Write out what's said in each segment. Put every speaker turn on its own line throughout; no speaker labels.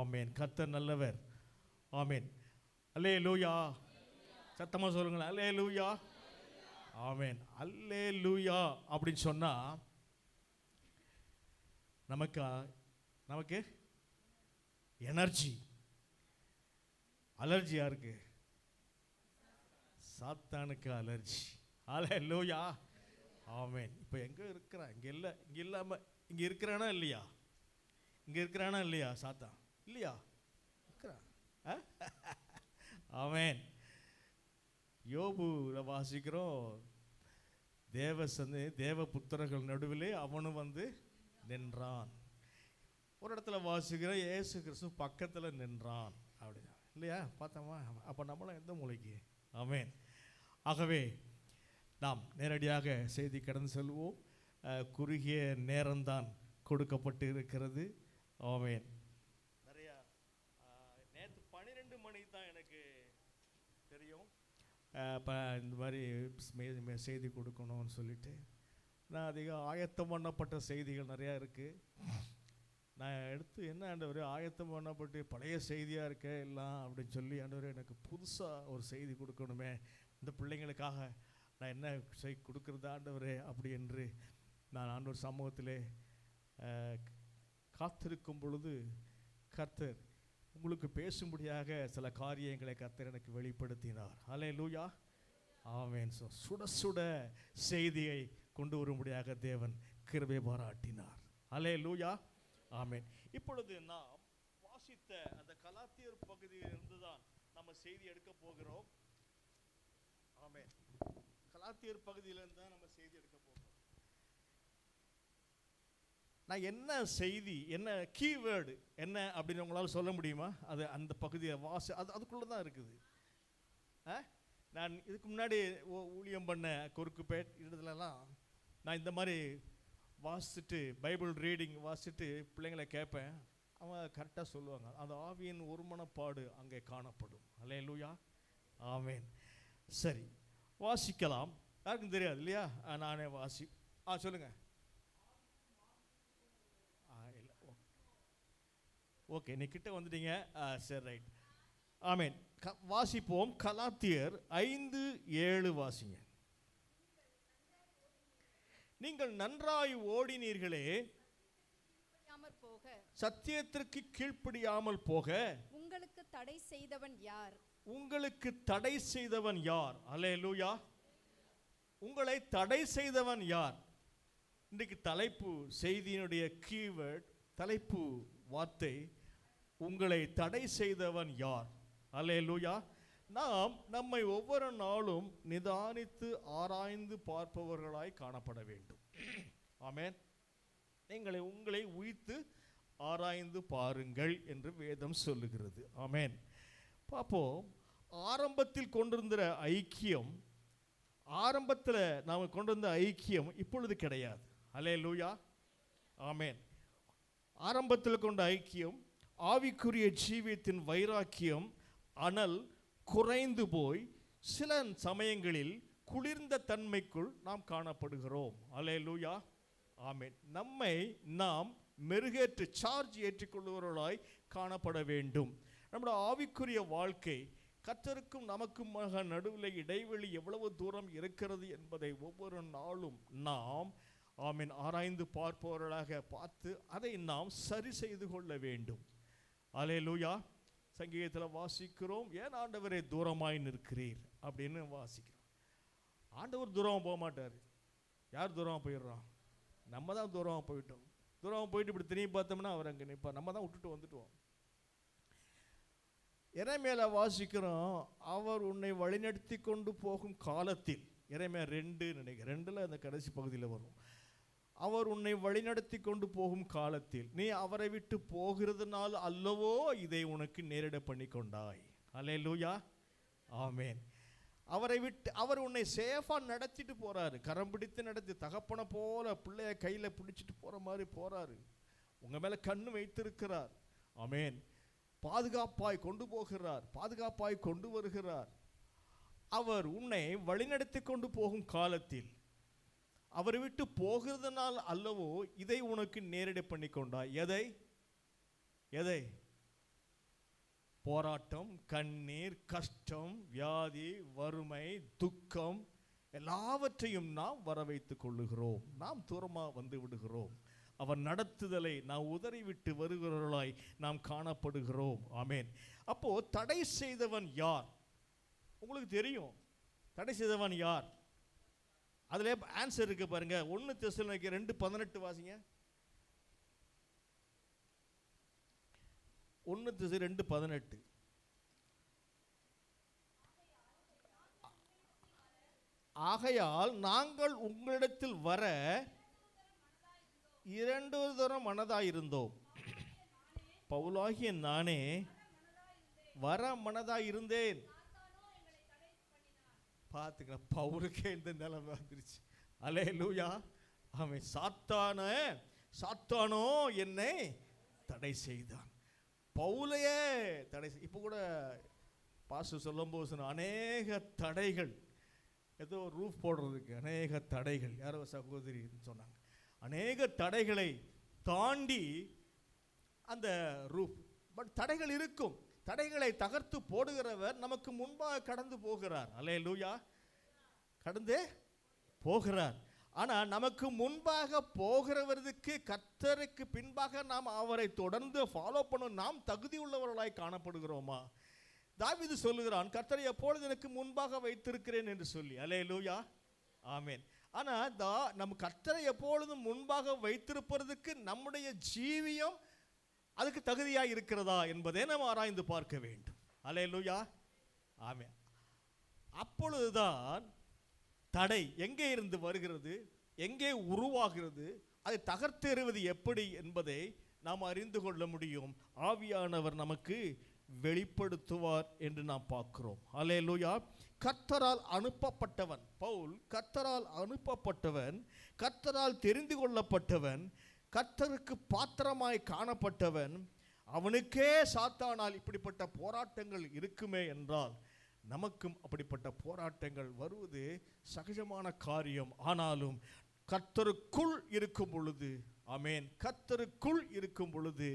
ஆமேன். கர்த்தர் நல்லவர். ஆமேன். அல்லேலூயா. சத்தமாக சொல்லுங்களேன், அல்லேலூயா. ஆமேன். அல்லேலூயா அப்படின்னு சொன்னால் நமக்கு எனர்ஜி. அலர்ஜி யாருக்கு? சாத்தானுக்கு அலர்ஜி. அல்லேலூயா. ஆமேன். இப்போ எங்கே இருக்கிறான்? இங்கே இல்லை. இங்கே இல்லாமல் இங்கே இருக்கிறானா இல்லையா? இங்கே இருக்கிறானா இல்லையா? சாத்தான் இல்லையா? இருக்கிறான். ஆமேன். யோபுல வாசிக்கிறோம், தேவ புத்திரர்கள் நடுவிலே அவனும் நின்றான். ஒரு இடத்துல வாசிக்கிறோம், இயேசு கிறிஸ்து பக்கத்தில் நின்றான் அப்படின்னா இல்லையா? பார்த்தோமா? அப்போ நம்மளும் எந்த மூலைக்கு? ஆமேன். ஆகவே நாம் நேரடியாக செய்தி கடந்து செல்வோம். குறுகிய நேரம்தான் கொடுக்கப்பட்டு இருக்கிறது. ஆமேன். நிறையா நேற்று 12 மணி தான் எனக்கு தெரியும் இந்த மாதிரி செய்தி கொடுக்கணும்னு சொல்லிட்டு நான் அதிகம் ஆயத்தம் பண்ணப்பட்ட செய்திகள் நிறையா இருக்குது. நான் எடுத்து என்ன ஆண்டவர் ஆயத்தம் பண்ணப்பட்டு பழைய செய்தியாக இருக்க எல்லாம் அப்படின்னு சொல்லி, ஆண்டவர் எனக்கு புதுசாக ஒரு செய்தி கொடுக்கணுமே, இந்த பிள்ளைங்களுக்காக நான் என்ன கொடுக்குறது ஆண்டவரே அப்படி என்று நான் ஆண்டவர் சமூகத்திலே காத்திருக்கும் பொழுது கர்த்தர் உங்களுக்கு பேசும்படியாக சில காரியங்களை கர்த்தர் எனக்கு வெளிப்படுத்தினார். அல்லேலூயா. ஆமென். சுட சுட செய்தியை கொண்டு வரும்படியாக தேவன் கிருபை பாராட்டினார். அல்லேலூயா. ஆமென். இப்பொழுது நாம் வாசித்த அந்த கலாத்தியர் பகுதியிலிருந்து தான் நம்ம செய்தி எடுக்க போகிறோம். ஆமென். கலாத்தியர் பகுதியிலிருந்து தான் நம்ம செய்தி எடுக்க போகிறோம். நான் என்ன செய்தி, என்ன கீவேர்டு என்ன அப்படின்னு உங்களால் சொல்ல முடியுமா? அது அந்த பகுதியை அதுக்குள்ளே தான் இருக்குது. நான் இதுக்கு முன்னாடி ஊழியம் பண்ண குறுக்குப்பேட் இடத்துலலாம் நான் இந்த மாதிரி வாசிச்சுட்டு பைபிள் ரீடிங் வாசிச்சுட்டு பிள்ளைங்களை கேட்பேன். அவங்க கரெக்டாக சொல்லுவாங்க. அந்த ஆவியின் ஒருமனப்பாடு அங்கே காணப்படும். அல்லேலூயா. ஆமென். சரி, வாசிக்கலாம். யாருக்கும் தெரியாது இல்லையா? நானே சொல்லுங்கள். ஓகே, நீ கிட்ட வந்துட்டீங்க. சரி, ரைட். ஆமென். வாசிப்போம். கலாத்தியர் 5:7 வாசிங்க. நீங்கள் நன்றாய் ஓடினீர்களே, சத்தியத்திற்கு கீழ்ப்படியாமல் போக
உங்களுக்கு தடை செய்தவன் யார்?
உங்களுக்கு தடை செய்தவன் யார்? அல்லேலூயா. உங்களை தடை செய்தவன் யார்? இன்றைக்கு தலைப்பு, செய்தியினுடைய கீவேர்ட், தலைப்பு வார்த்தை, உங்களை தடை செய்தவன் யார்? அல்லேலூயா. நாம் நம்மை ஒவ்வொரு நாளும் நிதானித்து ஆராய்ந்து பார்ப்பவர்களாய் காணப்பட வேண்டும். ஆமென். உங்களை உய்த்து ஆராய்ந்து பாருங்கள் என்று வேதம் சொல்லுகிறது. ஆமென். பார்ப்போம். ஆரம்பத்தில் கொண்டிருந்த ஐக்கியம், ஆரம்பத்தில் நாம் கொண்டிருந்த ஐக்கியம் இப்பொழுது கிடையாது. அல்லேலூயா. ஆமென். ஆரம்பத்தில் கொண்ட ஐக்கியம், ஆவிக்குரிய ஜீவியத்தின் வைராக்கியம், அனல் குறைந்து போய் சில சமயங்களில் குளிர்ந்த தன்மைக்குள் நாம் காணப்படுகிறோம். அல்லேலூயா. ஆமென். நம்மை நாம் மெருகேற்று சார்ஜ் ஏற்றிக்கொள்ளுவர்களாய் காணப்பட வேண்டும். நம்முடைய ஆவிக்குரிய வாழ்க்கை, கர்த்தருக்கும் நமக்கும் நடுவில் இடைவெளி எவ்வளவு தூரம் இருக்கிறது என்பதை ஒவ்வொரு நாளும் நாம் ஆமென் ஆராய்ந்து பார்ப்பவர்களாக பார்த்து அதை நாம் சரி செய்து கொள்ள வேண்டும். அல்லேலூயா. சங்கீதத்தில் வாசிக்கிறோம், ஏன் ஆண்டவரே தூரமாய் நிற்கிறீர் அப்படின்னு வாசிக்கிறோம். ஆண்டவர் தூரமாக போக மாட்டார். யார் தூரமாக போயிடுறோம்? நம்ம தான் தூரமாக போயிட்டோம். தூரமாக போயிட்டு இப்படி திரும்பி பார்த்தோம்னா அவர் அங்கே நிற்பார். நம்ம தான் விட்டுட்டு வந்துட்டோம். எரேமியால வாசிக்கிறோம், அவர் உன்னை வழிநடத்தி கொண்டு போகும் காலத்தில், எரேமியா 2 நினைக்கிறேன், 2ல் அந்த கடைசி பகுதியில் வரும், அவர் உன்னை வழிநடத்தி கொண்டு போகும் காலத்தில் நீ அவரை விட்டு போகிறதுனால் அல்லவோ இதை உனக்கு நேரிட பண்ணி கொண்டாய். அல்லேலூயா. ஆமென். அவரை விட்டு அவர் உன்னை சேஃபாக நடத்திட்டு போகிறாரு. கரம் பிடித்து நடத்தி, தகப்பனை போல பிள்ளைய கையில் பிடிச்சிட்டு போகிற மாதிரி போகிறாரு. உங்கள் மேலே கண்ணு வைத்திருக்கிறார். ஆமென். பாதுகாப்பாய் கொண்டு போகிறார், பாதுகாப்பாய் கொண்டு வருகிறார். அவர் உன்னை வழிநடத்தி கொண்டு போகும் காலத்தில் அவரை விட்டு போகிறதுனால் அல்லவோ இதை உனக்கு நேரிட பண்ணி கொண்டாய். எதை? போராட்டம், கண்ணீர், கஷ்டம், வியாதி, வறுமை, துக்கம் எல்லாவற்றையும் நாம் வர வைத்துக் கொள்ளுகிறோம். நாம் தூரமாக வந்து விடுகிறோம். அவர் நடத்துதலை நாம் உதறிவிட்டு வருகிறவர்களாய் நாம் காணப்படுகிறோம். ஆமேன். அப்போ தடை செய்தவன் யார்? உங்களுக்கு தெரியும் தடை செய்தவன் யார். அதுல ஆன்சர் இருக்கு பாருங்க. 1 தெசலோனிக்கேயர் 2:18 வாசிங்க. 1 தெசலோனிக்கேயர் 2:18. ஆகையால் நாங்கள் உங்களிடத்தில் வர 2 தரம் மனதாயிருந்தோம். பவுலாகிய நானே வர மனதாயிருந்தேன். பார்த்துக்கலாம், பவுலுக்கே இந்த நிலைமை வந்துருச்சு. அல்லேலூயா. அவன் சாத்தானோ என்னை தடை செய்தான். பவுலையே தடை செய். இப்போ கூட பாஸ்டர் சொல்லும்போது அநேக தடைகள், ஏதோ ரூஃப் போடுறதுக்கு அநேக தடைகள், யாரோ சகோதரி சொன்னாங்க, அநேக தடைகளை தாண்டி அந்த ரூஃப். பட் தடைகள் இருக்கும். தடைகளை தகர்த்து போடுகிறவர் நமக்கு முன்பாக கடந்து போகிறார். அல்லேலூயா. கடந்து போகிறார். ஆனால் நமக்கு முன்பாக போகிறவருக்கு, கர்த்தருக்கு பின்பாக நாம் அவரை தொடர்ந்து ஃபாலோ பண்ண நாம் தகுதி உள்ளவர்களாய் காணப்படுகிறோமா? தாவீது சொல்லுகிறான், கர்த்தரை எப்பொழுது எனக்கு முன்பாக வைத்திருக்கிறேன் என்று சொல்லி. அல்லேலூயா. ஆமேன். ஆனால் நம் கர்த்தரை எப்பொழுதும் முன்பாக வைத்திருப்பதற்கு நம்முடைய ஜீவியம் அதுக்கு தகுதியாக இருக்கிறதா என்பதை நாம் ஆராய்ந்து பார்க்க வேண்டும். அல்லேலூயா. ஆமென். அப்பொழுதுதான் தடை எங்கே இருந்து வருகிறது, எங்கே உருவாகிறது, அதை தகர்த்தெறிவது எப்படி என்பதை நாம் அறிந்து கொள்ள முடியும். ஆவியானவர் நமக்கு வெளிப்படுத்துவார் என்று நாம் பார்க்கிறோம். அல்லேலூயா. கர்த்தரால் அனுப்பப்பட்டவன் பவுல், கர்த்தரால் அனுப்பப்பட்டவன், கர்த்தரால் தெரிந்து கொள்ளப்பட்டவன், கர்த்தருக்கு பாத்திரமாய் காணப்பட்டவன். அவனுக்கே சாத்தானால் இப்படிப்பட்ட போராட்டங்கள் இருக்குமே என்றால் நமக்கும் அப்படிப்பட்ட போராட்டங்கள் வருவது சகஜமான காரியம். ஆனாலும் கர்த்தருக்குள் இருக்கும் பொழுது, ஆமென், கர்த்தருக்குள் இருக்கும் பொழுது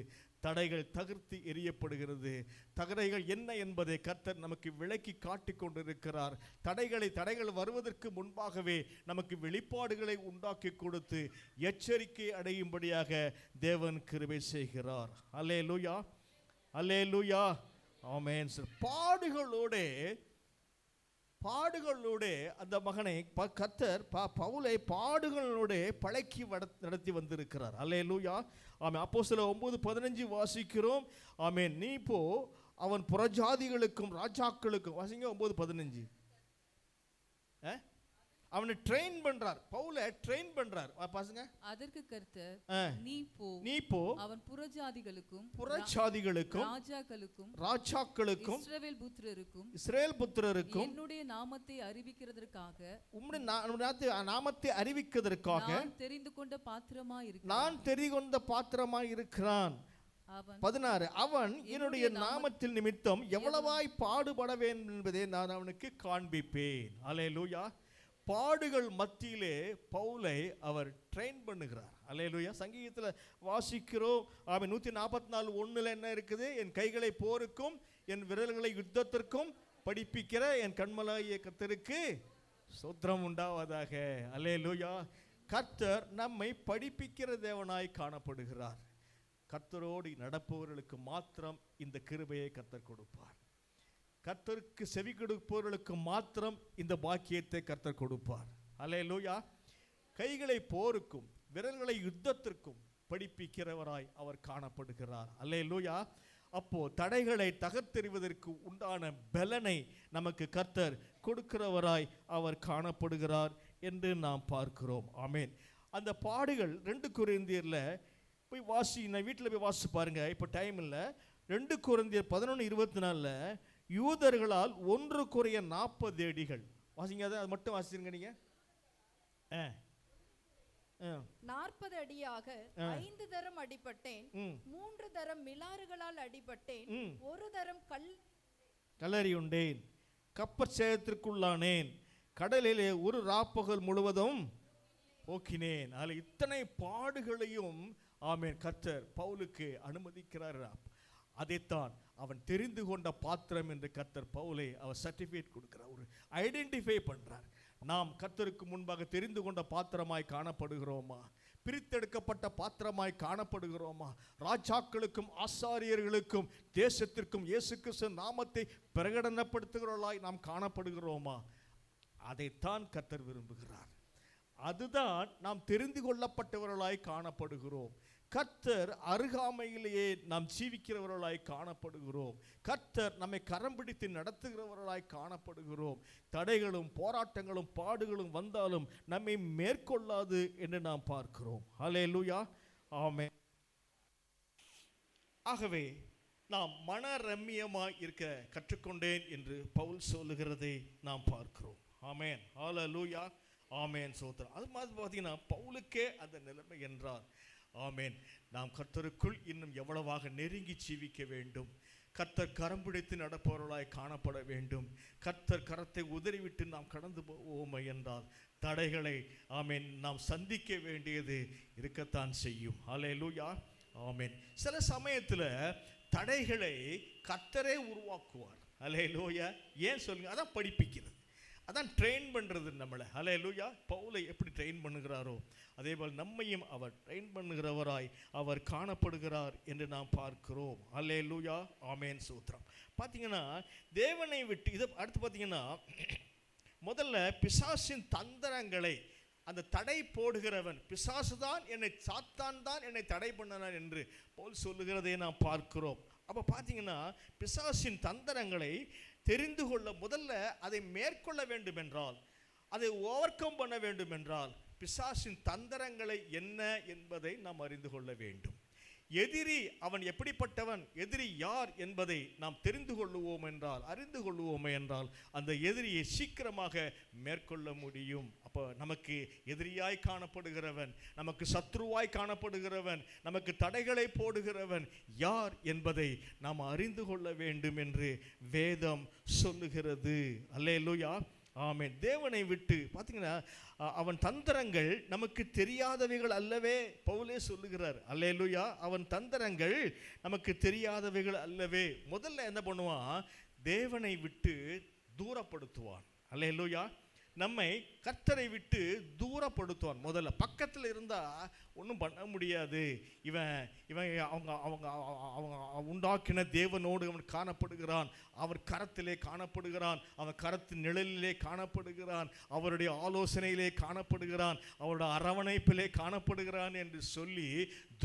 தடைகள் தகர்த்து எறியப்படுகிறது. தடைகள் என்ன என்பதை கர்த்தர் நமக்கு விளக்கி காட்டி கொண்டிருக்கிறார். தடைகள் வருவதற்கு முன்பாகவே நமக்கு வெளிப்பாடுகளை உண்டாக்கி கொடுத்து எச்சரிக்கை அடையும்படியாக தேவன் கிருபை செய்கிறார். அல்லேலூயா. அல்லேலூயா. ஆமென். பாடுகளோட அந்த மகனை கர்த்தர் பவுலை பாடுகளோட பழக்கி நடத்தி வந்திருக்கிறார். அல்லேலூயா. ஆமென். அப்போஸ்தலர் 9:15 வாசிக்கிறோம். ஆமென். நீ போ, அவன் புறஜாதிகளுக்கும் ராஜாக்களுக்கும், வாசிங்க 9:15. அவனை ட்ரெயின் பண்றார், பவுலை ட்ரெயின் பண்றார். பாருங்க. அதற்கு கர்த்தர், நீ போ, அவன் புறஜாதிகளுக்கும் ராஜாக்களுக்கும் இஸ்ரவேல் புத்திரருக்கும் என்னுடைய நாமத்தை அறிவிக்கிறதற்காக நான் தெரிந்து கொண்ட பாத்திரமாய் இருக்கிறான். 16, அவன் என்னுடைய நாமத்தில் நிமித்தம் எவ்வளவாய் பாடுபட வேண்டும் என்பதை நான் அவனுக்கு காண்பிப்பேன். அல்லேலூயா. பாடுகள் மத்தியிலே பவுலை அவர் ட்ரெயின் பண்ணுகிறார். அல்லேலூயா. சங்கீதத்தில் வாசிக்கிறோம். அவன் 144:1 என்ன இருக்குது? என் கைகளை போருக்கும் என் விரல்களை யுத்தத்திற்கும் படிப்பிக்கிற என் கண்மலாகிய கர்த்தருக்கு ஸ்தோத்திரம் உண்டாவதாக. அல்லேலூயா. கர்த்தர் நம்மை படிப்பிக்கிற தேவனாய் காணப்படுகிறார். கர்த்தரோடு நடப்பவர்களுக்கு மாத்திரம் இந்த கிருபையை கர்த்தர் கொடுப்பார். கர்த்தருக்கு செவி கொடுப்பவர்களுக்கு மாத்திரம் இந்த பாக்கியத்தை கர்த்தர் கொடுப்பார். அல்லேலூயா. கைகளை போருக்கும் விரல்களை யுத்தத்திற்கும் படிப்பிக்கிறவராய் அவர் காணப்படுகிறார். அல்லேலூயா. அப்போ தடைகளை தகர்த்தெறிவதற்கு உண்டான பலனை நமக்கு கர்த்தர் கொடுக்கிறவராய் அவர் காணப்படுகிறார் என்று நாம் பார்க்கிறோம். ஆமென். அந்த பாடுகள் 2 கொரிந்தியர்ல போய் வீட்டில் போய் வாசிச்சு பாருங்க. இப்போ டைம் இல்லை. 2 கொரிந்தியர் 11:24 யூதர்களால் 1 குறைய 40 அடிகள். வாசிங்க, அது மட்டும் வாசிச்சிருங்க நீங்க.
40 அடியாக 5 தரம் அடிபட்டேன், 3 தரம் மிலாறுகளால் அடிபட்டேன், 1 தரம்
கல்லறி உண்டேன், கப்பற்சேதத்திற்குள்ளானேன், கடலிலே ஒரு ராப்பகல் முழுவதும் போக்கினேன். அதில் இத்தனை பாடுகளையும் ஆமென் கர்த்தர் பவுலுக்கு அனுமதிக்கிறார். அதைத்தான் அவன் தெரிந்து கொண்ட பாத்திரம் என்று கர்த்தர் பவுலை அவர் சர்டிஃபிகேட் கொடுக்கிறார், ஒரு ஐடென்டிஃபை பண்றார். நாம் கர்த்தருக்கு முன்பாக தெரிந்து கொண்ட பாத்திரமாய் காணப்படுகிறோமா? பிரித்தெடுக்கப்பட்ட பாத்திரமாய் காணப்படுகிறோமா? ராஜாக்களுக்கும் ஆசாரியர்களுக்கும் தேசத்திற்கும் இயேசு கிறிஸ்து நாமத்தை பிரகடனப்படுத்துகிறவர்களாய் நாம் காணப்படுகிறோமா? அதைத்தான் கர்த்தர் விரும்புகிறார். அதுதான் நாம் தெரிந்து கொள்ளப்பட்டவர்களாய் காணப்படுகிறோம். கர்த்தர் அருகாமையிலேயே நாம் ஜீவிக்கிறவர்களாய் காணப்படுகிறோம். கர்த்தர் நம்மை கரம் பிடித்து நடத்துகிறவர்களாய் காணப்படுகிறோம். தடைகளும் போராட்டங்களும் பாடுகளும் வந்தாலும் நம்மை மேற்கொள்ளாது என்று நாம் பார்க்கிறோம். ஹல்லேலூயா, ஆமென். ஆகவே நாம் மனரம்மியமாய் இருக்க கற்றுக்கொண்டேன் என்று பவுல் சொல்லுகிறதை நாம் பார்க்கிறோம். ஆமென், ஹல்லேலூயா, ஆமென், சோத்திரம். அது மாதிரி பார்த்தீங்கன்னா பவுலுக்கே அந்த நிலைமை என்றால், ஆமென், நாம் கர்த்தருக்குள் இன்னும் எவ்வளவாக நெருங்கி ஜீவிக்க வேண்டும். கர்த்தர் கரம் பிடித்து நடப்பவர்களாய் காணப்பட வேண்டும். கர்த்தர் கரத்தை உதறிவிட்டு நாம் கடந்து போவோமே என்றால் தடைகளை, ஆமென், நாம் சந்திக்க வேண்டியது இருக்கத்தான் செய்யும். ஹல்லேலூயா, ஆமென். சில சமயத்தில் தடைகளை கர்த்தரே உருவாக்குவார். ஹல்லேலூயா, ஏன் சொல்லுங்க? அதான் படிப்பிக்கிறது, அதான் ட்ரெயின் பண்ணுறது நம்மளை. ஹல்லேலூயா, பவுலை எப்படி ட்ரெயின் பண்ணுகிறாரோ அதே போல் நம்மையும் அவர் ட்ரெயின் பண்ணுகிறவராய் அவர் காணப்படுகிறார் என்று நாம் பார்க்கிறோம். ஹல்லேலூயா, ஆமென், சூத்திரம். பார்த்தீங்கன்னா தேவனை விட்டு இதை அடுத்து பார்த்தீங்கன்னா முதல்ல பிசாசின் தந்திரங்களை, அந்த தடை போடுகிறவன் பிசாசு தான், சாத்தான் தான் என்னை தடை பண்ணனான் என்று பவுல் சொல்லுகிறதை நாம் பார்க்கிறோம். அப்போ பார்த்தீங்கன்னா பிசாசின் தந்திரங்களை தெரிந்து கொள்ள, முதல்ல அதை மேற்கொள்ள வேண்டும் என்றால், அதை ஓவர் கம் பண்ண வேண்டும் என்றால் பிசாசின் தந்திரங்களை என்ன என்பதை நாம் அறிந்து கொள்ள வேண்டும். எதிரி அவன் எப்படிப்பட்டவன், எதிரி யார் என்பதை நாம் தெரிந்து கொள்ளுவோம் என்றால், அறிந்து கொள்ளுவோமே என்றால் அந்த எதிரியை சீக்கிரமாக மேற்கொள்ள முடியும். அப்போ நமக்கு எதிரியாய் காணப்படுகிறவன், நமக்கு சத்ருவாய் காணப்படுகிறவன், நமக்கு தடைகளை போடுகிறவன் யார் என்பதை நாம் அறிந்து கொள்ள வேண்டும் என்று வேதம் சொல்லுகிறது. அல்லேலூயா, ஆமென். தேவனை விட்டு பார்த்தீங்கன்னா அவன் தந்திரங்கள் நமக்கு தெரியாதவைகள் அல்லவே, பவுலே சொல்லுகிறார். அல்லேலூயா, அவன் தந்திரங்கள் நமக்கு தெரியாதவைகள் அல்லவே. முதல்ல என்ன பண்ணுவான்? தேவனை விட்டு தூரப்படுத்துவான். அல்லேலூயா, நம்மை கர்த்தரை விட்டு தூரப்படுத்துவான். முதல்ல பக்கத்தில் இருந்தால் ஒன்றும் பண்ண முடியாது. இவன் அவங்க அவங்க அவங்க உண்டாக்கின தேவனோடு அவன் காணப்படுகிறான், அவர் கரத்திலே காணப்படுகிறான், அவன் கரத்தின் நிழலிலே காணப்படுகிறான், அவருடைய ஆலோசனையிலே காணப்படுகிறான், அவருடைய அரவணைப்பிலே காணப்படுகிறான் என்று சொல்லி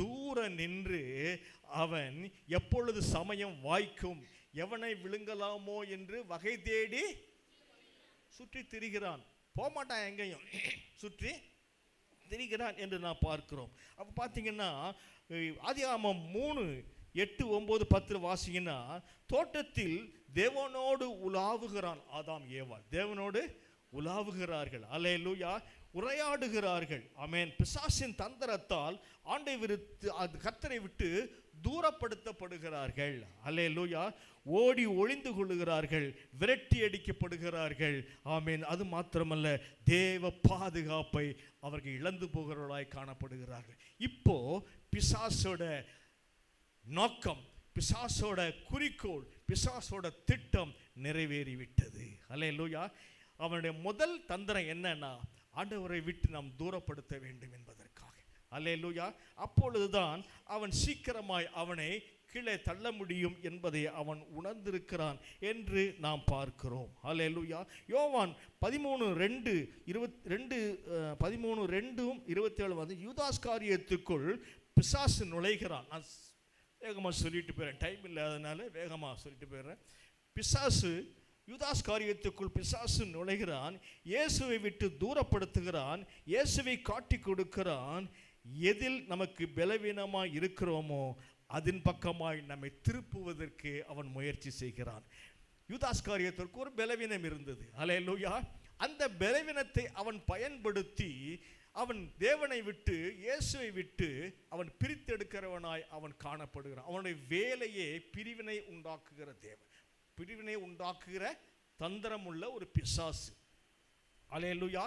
தூர நின்று அவன் எப்பொழுது சமயம் வாய்க்கும் எவனை விழுங்கலாமோ என்று வகை தேடி சுற்றி திரிகிறான். போகமாட்டான், எங்கேயும் சுற்றி திரிகிறான் என்று நான் பார்க்கிறோம். அப்போ பார்த்தீங்கன்னா ஆதியாகமம் 3:8-9-10 வாசிங்கன்னா, தோட்டத்தில் தேவனோடு உலாவுகிறான் ஆதாம் ஏவாள், தேவனோடு உலாவுகிறார்கள். அல்லேலூயா, உரையாடுகிறார்கள். ஆமென். பிசாசின் தந்திரத்தால் ஆண்டை விருத்து கர்த்தரை விட்டு தூரப்படுத்தப்படுகிறார்கள். அல்லேலூயா, ஓடி ஒளிந்து கொள்ளுகிறார்கள், விரட்டி அடிக்கப்படுகிறார்கள். ஆமென். அது மாத்திரமல்ல, தேவ பாதுகாப்பை அவர்கள் இழந்து போகிறவர்களாய் காணப்படுகிறார்கள். இப்போ பிசாசோட நோக்கம், பிசாசோட குறிக்கோள், பிசாசோட திட்டம் நிறைவேறிவிட்டது. அல்லேலூயா, அவனுடைய முதல் தந்திரம் என்னன்னா, ஆண்டவரை விட்டு நாம் தூரப்படுத்த வேண்டும் என்பதற்காக. அல்லேலூயா, அப்பொழுதுதான் அவன் சீக்கிரமாய் அவனை கீழே தள்ள முடியும் என்பதை அவன் உணர்ந்திருக்கிறான் என்று நாம் பார்க்கிறோம். அல்லேலூயா, யோவான் 13:2-27 யூதாஸ் காரியத்துக்குள் பிசாசு நுழைகிறான். நான் வேகமாக சொல்லிட்டு போயிடுறேன், டைம் இல்லாதனால வேகமாக சொல்லிட்டு போயிடுறேன். பிசாசு யூதாஸ் காரியத்துக்குள் பிசாசு நுழைகிறான், இயேசுவை விட்டு தூரப்படுத்துகிறான், இயேசுவை காட்டி கொடுக்கிறான். எதில் நமக்கு பலவீனமாய் இருக்கிறோமோ அதன் பக்கமாய் நம்மை திருப்புவதற்கு அவன் முயற்சி செய்கிறான். யூதாஸ் காரியத்திற்கு ஒரு பலவீனம் இருந்தது. அல்லேலூயா, அந்த பலவீனத்தை அவன் பயன்படுத்தி அவன் தேவனை விட்டு இயேசுவை விட்டு அவன் பிரித்தெடுக்கிறவனாய் அவன் காணப்படுகிறான். அவனுடைய வேலையே பிரிவினை உண்டாக்குகிற தேவன், பிரிவினை உண்டாக்குகிற தந்திரமுள்ள ஒரு பிசாசு. அல்லேலூயா,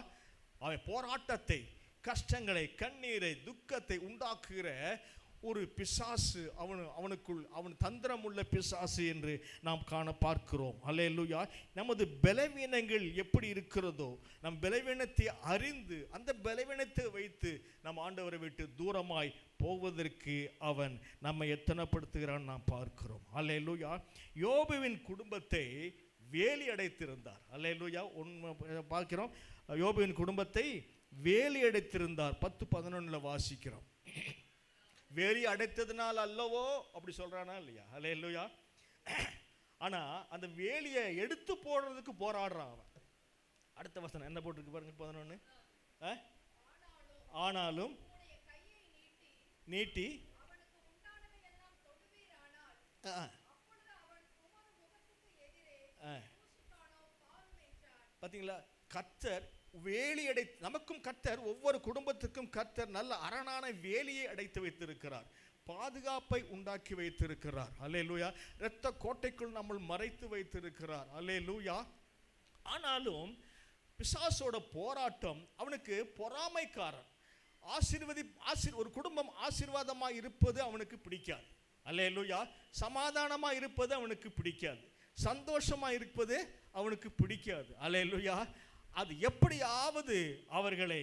அவன் போராட்டத்தை, கஷ்டங்களை, கண்ணீரை, துக்கத்தை உண்டாக்குகிற ஒரு பிசாசு அவனுக்குள் அவன் தந்திரம் உள்ள பிசாசு என்று நாம் காண பார்க்கிறோம். அல்லேலூயா. நமது பலவீனங்கள் எப்படி இருக்கிறதோ நம் பலவீனத்தை அறிந்து அந்த பலவீனத்தை வைத்து நம் ஆண்டவரை விட்டு தூரமாய் போவதற்கு அவன் நம்மை எத்தனைப்படுத்துகிறான் நாம் பார்க்கிறோம். அல்லேலூயா. யோபுவின் குடும்பத்தை வேலி அடைத்திருந்தார். அல்லேலூயா. பார்க்கிறோம், யோபுவின் குடும்பத்தை வேலி அடைத்திருந்தார். 10:11 வாசிக்கிறோம். வேலி அடைத்ததுனால் அல்லவோ அப்படி சொல்றானா இல்லையா? அல்லேலூயா. ஆனா அந்த வேலியை எடுத்து போடுறதுக்கு போராடுறான் அவன். அடுத்த வசனம் என்ன போட்டிருக்கு பாருங்க, 11. ஆனாலும் நீட்டி பார்த்தீங்களா? கர்த்தர் வேலி நமக்கும் கர்த்தர் ஒவ்வொரு குடும்பத்துக்கும் கர்த்தர் நல்ல அரணான வேலியை அடைத்து வைத்திருக்கிறார், பாதுகாப்பை உண்டாக்கி வைத்திருக்கிறார். அல்லேலூயா. இரத்த கோட்டைக்குள் நம்ம மறைத்து வைத்திருக்கிறார். அல்லேலூயா. ஆனாலும் பிசாசோட போராட்டம், அவனுக்கு பொறாமைக்காரன். ஒரு குடும்பம் ஆசீர்வாதமாக இருப்பது அவனுக்கு பிடிக்காது. அல்லேலூயா. சமாதானமாக இருப்பது அவனுக்கு பிடிக்காது, சந்தோஷமாக இருப்பது அவனுக்கு பிடிக்காது. அல்லேலூயா. அது எப்படியாவது அவர்களை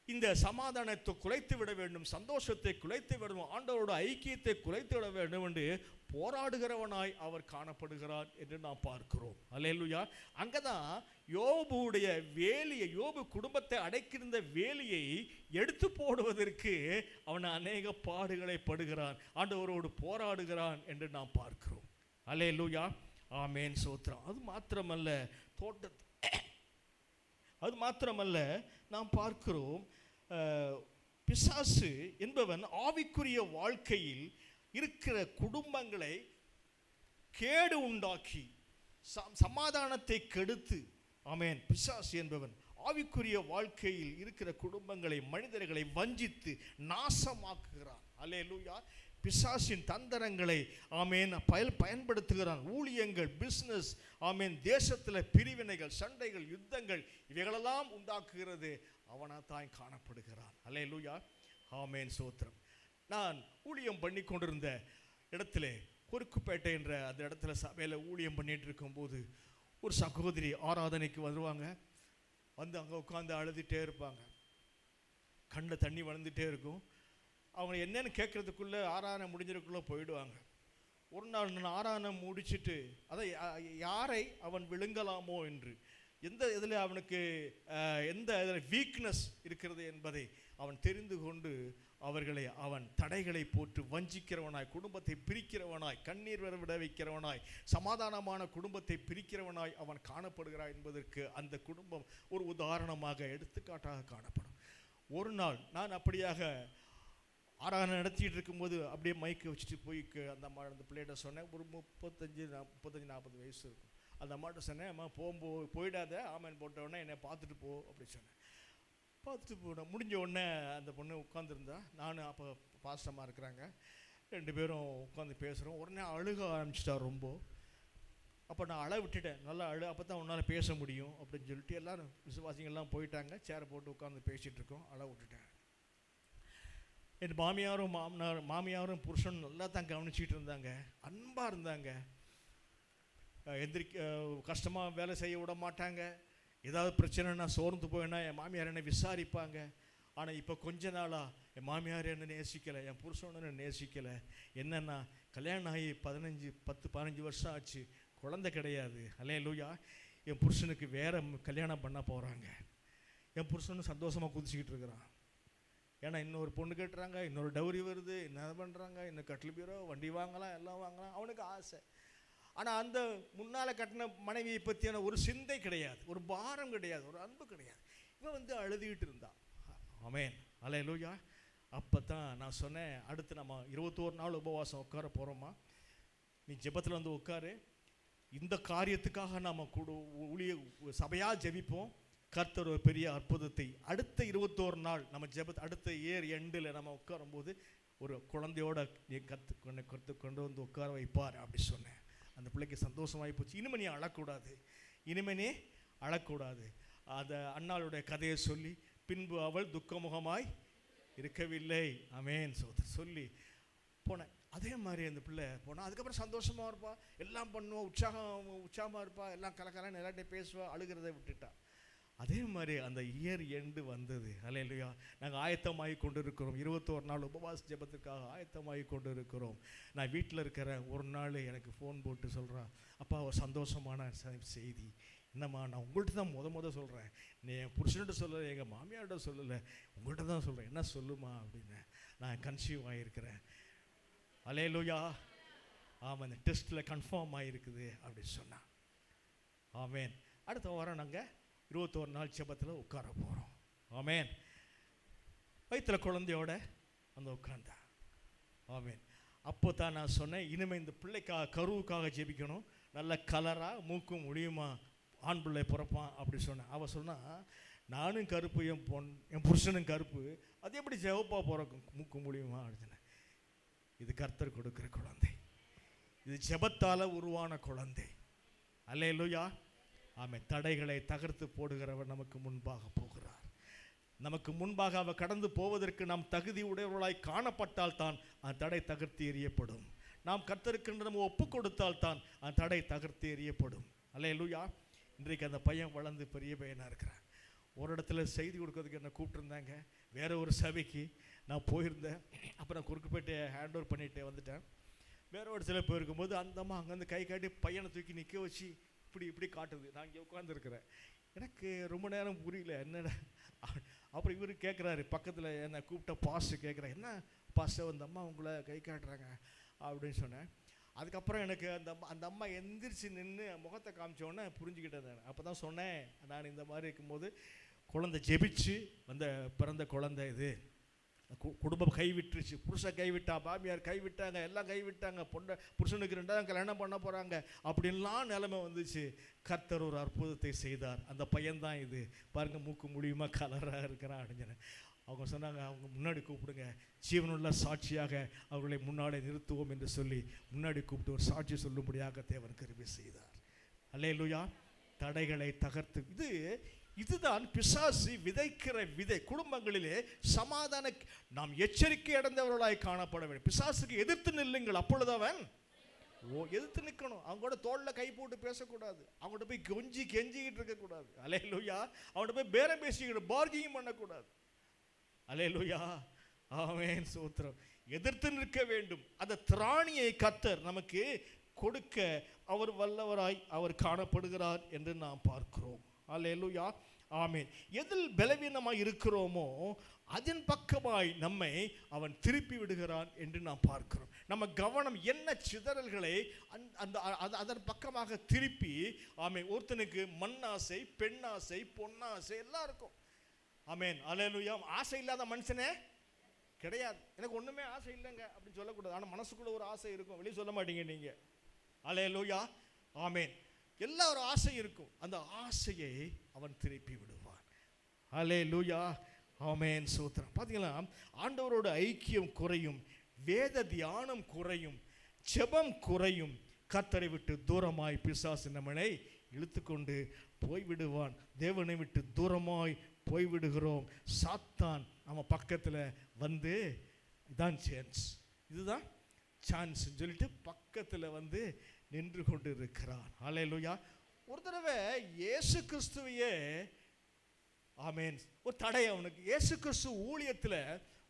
இந்த சமாதானத்தை குலைத்து விட வேண்டும், சந்தோஷத்தை குலைத்து விட வேண்டும், ஆண்டவரோட ஐக்கியத்தை குலைத்து விட வேண்டும் என்று போராடுகிறவனாய் அவர் காணப்படுகிறார் என்று நாம் பார்க்கிறோம். அல்லேலூயா. அங்கதான் யோபுடைய வேலியை, யோபு குடும்பத்தை அடைக்கிருந்த வேலியை எடுத்து போடுவதற்கு அவன் அநேக பாடுகளை படுகிறான், ஆண்டவரோடு போராடுகிறான் என்று நாம் பார்க்கிறோம். அல்லேலூயா. ஆமென். சோத்திரம். அது மாத்திரமல்ல நாம் பார்க்கிறோம், பிசாசு என்பவன் ஆவிக்குரிய வாழ்க்கையில் இருக்கிற குடும்பங்களை கேடு உண்டாக்கி சமாதானத்தை கெடுத்து, ஆமென், பிசாசு என்பவன் ஆவிக்குரிய வாழ்க்கையில் இருக்கிற குடும்பங்களை, மனிதர்களை வஞ்சித்து நாசமாக்குகிறான். அல்லேலூயா. பிசாசின் தந்திரங்களை ஆமென் பயன்படுத்துகிறான். ஊழியங்கள், பிஸ்னஸ், ஆமென், தேசத்தில் பிரிவினைகள், சண்டைகள், யுத்தங்கள் இவைகளெல்லாம் உண்டாக்குகிறது அவனாத்தான் காணப்படுகிறான். அல்லேலூயா. ஆமென். சோத்திரம். நான் ஊழியம் பண்ணி கொண்டிருந்த இடத்துல, குறுக்குப்பேட்டை என்ற அந்த இடத்துல சபையில் ஊழியம் பண்ணிட்டு இருக்கும்போது ஒரு சகோதரி ஆராதனைக்கு வருவாங்க. வந்து அங்கே உட்காந்து அழுதுகிட்டே இருப்பாங்க, கண்ணில் தண்ணி வளர்ந்துட்டே இருக்கும். அவங்க என்னன்னு கேட்கறதுக்குள்ளே ஆராதனை முடிஞ்சதுக்குள்ளே போயிடுவாங்க. ஒரு நாள் நான் ஆராதனை முடிச்சுட்டு அதை யாரை அவன் விழுங்கலாமோ என்று, எந்த இதில் அவனுக்கு எந்த இதில் வீக்னஸ் இருக்கிறது என்பதை அவன் தெரிந்து கொண்டு அவர்களை அவன் தடைகளை போட்டு வஞ்சிக்கிறவனாய், குடும்பத்தை பிரிக்கிறவனாய், கண்ணீர் விட வைக்கிறவனாய், சமாதானமான குடும்பத்தை பிரிக்கிறவனாய் அவன் காணப்படுகிறான் என்பதற்கு அந்த குடும்பம் ஒரு உதாரணமாக, எடுத்துக்காட்டாக காணப்படும். ஒரு நாள் நான் அப்படியாக ஆராதனை நடத்திட்டு இருக்கும்போது அப்படியே மைக்கை வச்சுட்டு போய் அந்த பிள்ளைகிட்ட சொன்னேன். ஒரு 35-40 வயசு இருக்கும். அந்த அம்மாட்ட சொன்னேன், அம்மா போயிடாத, ஆமேன் போட்டவுடனே என்னை பார்த்துட்டு போ அப்படி சொன்னேன். பார்த்துட்டு போனேன். முடிஞ்ச உடனே அந்த பொண்ணு உட்காந்துருந்தா, நானும் அப்போ பாஸ்டமாக இருக்கிறாங்க, 2 பேரும் உட்காந்து பேசுகிறோம். உடனே அழுக ஆரம்பிச்சிட்டா ரொம்ப. அப்போ நான் அழ விட்டுட்டேன், நல்லா அப்போ தான் உன்னால் பேச முடியும் அப்படின்னு சொல்லிட்டு எல்லோரும் விசுவாசிங்கள்லாம் போயிட்டாங்க. சேரை போட்டு உட்காந்து பேசிகிட்டு இருக்கோம். அழ விட்டுட்டேன். என் மாமியாரும் புருஷனும் நல்லா தான் கவனிச்சிட்டு இருந்தாங்க, அன்பாக இருந்தாங்க. கஷ்டமாக வேலை செய்ய விட மாட்டாங்க. ஏதாவது பிரச்சனைனா சோர்ந்து போயினா என் மாமியார் என்னை விசாரிப்பாங்க. ஆனால் இப்போ கொஞ்ச நாளாக என் மாமியார் என்னை நேசிக்கலை, என் புருஷன் என்னை நேசிக்கலை. என்னென்னா கல்யாணம் ஆகி 10-15 வருஷம் ஆச்சு, குழந்தை கிடையாது. அல்லேலூயா. என் புருஷனுக்கு வேறு கல்யாணம் பண்ண போகிறாங்க. என் புருஷனும் சந்தோஷமாக குதிச்சுக்கிட்டு இருக்கிறான். ஏன்னா இன்னொரு பொண்ணு கேட்டுறாங்க, இன்னொரு டவுரி வருது, என்ன பண்ணுறாங்க, இன்னும் கட்டில் பீரோ, வண்டி வாங்கலாம், எல்லாம் வாங்கலாம், அவனுக்கு ஆசை. ஆனால் அந்த முன்னால் கட்டின மனைவியை பற்றியான ஒரு சிந்தை கிடையாது, ஒரு பாரம் கிடையாது, ஒரு அன்பு கிடையாது. இவன் வந்து அழுதுகிட்டு இருந்தான். ஆமென். அல்லேலூயா. அப்போ தான் நான் சொன்னேன், அடுத்து நம்ம 21 நாள் உபவாசம் உட்கார போகிறோமா, நீ ஜெபத்தில் வந்து உட்காரு, இந்த காரியத்துக்காக நாம் ஊழிய சபையாக ஜெபிப்போம். கர்த்தர் ஒரு பெரிய அற்புதத்தை அடுத்த 21 நாள் நம்ம அடுத்த எண்டில் நம்ம உட்காரும்போது ஒரு குழந்தையோட நீ கொண்டு வந்து உட்கார வைப்பார் அப்படி சொன்னேன். அந்த பிள்ளைக்கு சந்தோஷமாகி போச்சு. இனிமே நீ அழக்கூடாது. அந்த அண்ணாளுடைய கதையை சொல்லி, பின்பு அவள் துக்கமுகமாய் இருக்கவில்லை. ஆமென் சோதர் சொல்லி போனேன். அதே மாதிரி அந்த பிள்ளை போனால் அதுக்கப்புறம் சந்தோஷமாக இருப்பா, எல்லாம் பண்ணுவோம், உற்சாகமாக இருப்பா, எல்லாம் கலக்கலான்னு எல்லாட்டையும் பேசுவா, அழுகிறத விட்டுட்டா. அதே மாதிரி அந்த இயர் எண்டு வந்தது. அல்லேலூயா. நாங்கள் ஆயத்தமாகி கொண்டு இருக்கிறோம். 21 நாள் உபவாச ஜெபத்துக்காக ஆயத்தமாகி கொண்டு இருக்கிறோம். நான் வீட்டில் இருக்கிறேன். ஒரு நாள் எனக்கு ஃபோன் போட்டு சொல்கிறா, அப்பா ஒரு சந்தோஷமான செய்தி. என்னம்மா, நான் உங்கள்கிட்ட தான் முத சொல்கிறேன், நீ என் புருஷன்கிட்ட சொல்லலை, எங்கள் மாமியார்கிட்ட சொல்லலை, உங்கள்கிட்ட தான் சொல்கிறேன். என்ன சொல்லுமா அப்படின்னு. நான் கன்சீவ் ஆகியிருக்கிறேன். அல்லேலூயா. ஆமாம், இந்த டெஸ்ட்டில் கன்ஃபார்ம் ஆகிருக்குது அப்படின்னு சொன்னான். ஆமேன். அடுத்த வாரம் நாங்கள் 21 நாள் ஜெபத்தில் உட்கார போகிறோம். ஆமேன். வயிற்றில் குழந்தையோட அந்த உட்கார்ந்தா. ஆமேன். அப்போ தான் நான் சொன்னேன், இனிமேல் இந்த பிள்ளைக்காக கருவுக்காக ஜெபிக்கணும், நல்ல கலராக மூக்கும் முடியுமா ஆண் பிள்ளை பிறப்பான் அப்படி சொன்னேன். அவள் சொன்னால், நானும் கருப்பு, என் புருஷனும் கருப்பு, அது எப்படி ஜெவப்பா பிறக்கும் மூக்கு முடியுமா அப்படின்னு. இது கர்த்தர் கொடுக்கிற குழந்தை, இது ஜெபத்தால் உருவான குழந்தை. அல்லேலூயா. ஆமென். தடைகளை தகர்த்து போடுகிறவர் நமக்கு முன்பாக போகிறார். நமக்கு முன்பாக அவர் கடந்து போவதற்கு நாம் தகுதி உடையவர்களாய் காணப்பட்டால் தான் அந்த தடை தகர்த்து எறியப்படும். நாம் கர்த்தருக்கு நம்ம ஒப்பு கொடுத்தால் தான் அந்த தடை தகர்த்து எறியப்படும். அல்லேலூயா. இன்றைக்கு அந்த பையன் வளர்ந்து பெரிய பையனாக இருக்கிறான். ஒரு இடத்துல செய்தி கொடுக்கறதுக்கு என்னை கூப்பிட்டுருந்தாங்க, வேற ஒரு சபைக்கு நான் போயிருந்தேன். அப்புறம் குறுக்குப்பேட்டையை ஹேண்ட் ஓவர் பண்ணிட்டு வந்துட்டேன். வேற ஒரு சில போயிருக்கும்போது அந்த அம்மா அங்கேருந்து கை காட்டி பையனை தூக்கி நிற்க வச்சு இப்படி காட்டுது. நான் இங்கே உட்காந்துருக்கிறேன். எனக்கு ரொம்ப நேரம் புரியல என்னடா. அப்புறம் இவர் கேட்குறாரு, பக்கத்தில் என்னை கூப்பிட்ட பாஸ்டர் கேட்குறேன், என்ன பாஸ்டர் அந்த அம்மா உங்களை கை காட்டுறாங்க அப்படின்னு சொன்னேன். அதுக்கப்புறம் எனக்கு அந்த அம்மா எந்திரிச்சு நின்று முகத்தை காமிச்சோன்னே புரிஞ்சுக்கிட்டேன். நான் அப்போ தான் சொன்னேன், நான் இந்த மாதிரி இருக்கும்போது குழந்தை ஜெபிச்சு வந்த பிறந்த குழந்தை இது. குடும்பம் கைவிட்டுருச்சு, புருஷன் கைவிட்டா, மாமியார் கைவிட்டாங்க, எல்லாம் கைவிட்டாங்க, புருஷனுக்கு 2ஆவது கல்யாணம் பண்ண போகிறாங்க அப்படின்லாம் நிலைமை வந்துச்சு. கர்த்தர் ஒரு அற்புதத்தை செய்தார். அந்த பையன்தான் இது பாருங்கள், மூக்கு முடியுமா கலராக இருக்கிறான் அப்படின்னு. அவங்க சொன்னாங்க, அவங்க முன்னாடி கூப்பிடுங்க, ஜீவனுள்ள சாட்சியாக அவர்களை முன்னாடி நிறுத்துவோம் என்று சொல்லி முன்னாடி கூப்பிட்டு ஒரு சாட்சி சொல்லும்படியாக தேவன் கிருபை செய்தார். அல்லேலூயா. தடைகளை தகர்த்து இதுதான் பிசாசு விதைக்கிற விதை. குடும்பங்களிலே சமாதான நாம் எச்சரிக்கை அடைந்தவர்களாய் காணப்பட வேண்டும். பிசாசுக்கு எதிர்த்து நில்லுங்கள், அப்பொழுது அவன் எதிர்த்து நிற்கணும். அவங்களோட தோளில் கை போட்டு பேசக்கூடாது, அவங்கள்ட்ட போய் கெஞ்சிக்கிட்டு இருக்கக்கூடாது. அல்லேலூயா. அவங்கள்ட்ட போய் பேரம் பேசிக்கிட்டு பார்கிங் பண்ணக்கூடாது. அல்லேலூயா. ஆமென் ஸ்தோத்திரம். எதிர்த்து நிற்க வேண்டும். அந்த திராணியை கர்த்தர் நமக்கு கொடுக்க அவர் வல்லவராய் அவர் காணப்படுகிறார் என்று நாம் பார்க்கிறோம். அல்லேலூயா. ஆமென். எதில் பலவீனமாய் இருக்கிறோமோ அதன் பக்கமாய் நம்மை அவன் திருப்பி விடுகிறான் என்று நாம் பார்க்கிறோம். நம்ம கவனம் என்ன சிதறல்களை அதன் பக்கமாக திருப்பி, ஆமென். ஒருத்தனுக்கு மண்ணாசை, பெண்ணாசை, பொன்னாசை எல்லாம் இருக்கும். ஆமென். அல்லேலூயா. ஆசை இல்லாத மனுஷனே கிடையாது. எனக்கு ஒன்றுமே ஆசை இல்லைங்க அப்படின்னு சொல்லக்கூடாது. ஆனால் மனசுக்குள்ள ஒரு ஆசை இருக்கும், வெளியே சொல்ல மாட்டீங்க நீங்கள். அல்லேலூயா. ஆமென். எல்லா ஒரு ஆசை இருக்கும். அந்த ஆசையை அவன் திருப்பி விடுவான். அல்லேலூயா. ஆமென் ஸ்தோத்திரம். பார்த்தீங்களா, ஆண்டவரோட ஐக்கியம் குறையும், வேத தியானம் குறையும், ஜெபம் குறையும். கர்த்தரை விட்டு தூரமாய் பிசாசு நம்மளை இழுத்துக்கொண்டு போய்விடுவான். தேவனை விட்டு தூரமாய் போய்விடுகிறோம். சாத்தான் நம்ம பக்கத்தில் வந்து இதான் சான்ஸ், இதுதான் சான்ஸ் சொல்லிட்டு பக்கத்தில் வந்து நின்று கொண்டு இருக்கிறான். அல்லேலூயா. ஒரு தடவை இயேசு கிறிஸ்துவையே, ஆமென், ஒரு தடை அவனுக்கு. இயேசு கிறிஸ்து ஊழியத்தில்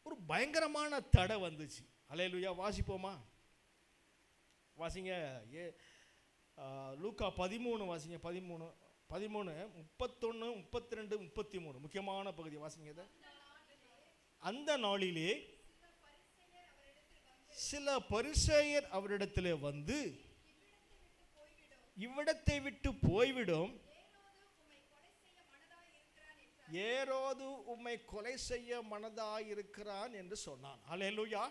ஒரு பயங்கரமான தடை வந்துச்சு. அல்லேலூயா. வாசிப்போமா? வாசிங்க. லூக்கா 13 வாசிங்க. 13, 31, 32, 33 முக்கியமான பகுதி வாசிங்க. அந்த நாளிலே சில பரிசேயர் அவரிடத்தில் வந்து, இவ்விடத்தை விட்டு போய்விடும், ஏரோது உம்மை கொலை செய்ய மனதாயிருக்கிறான் என்று சொன்னான். அல்லேலூயா.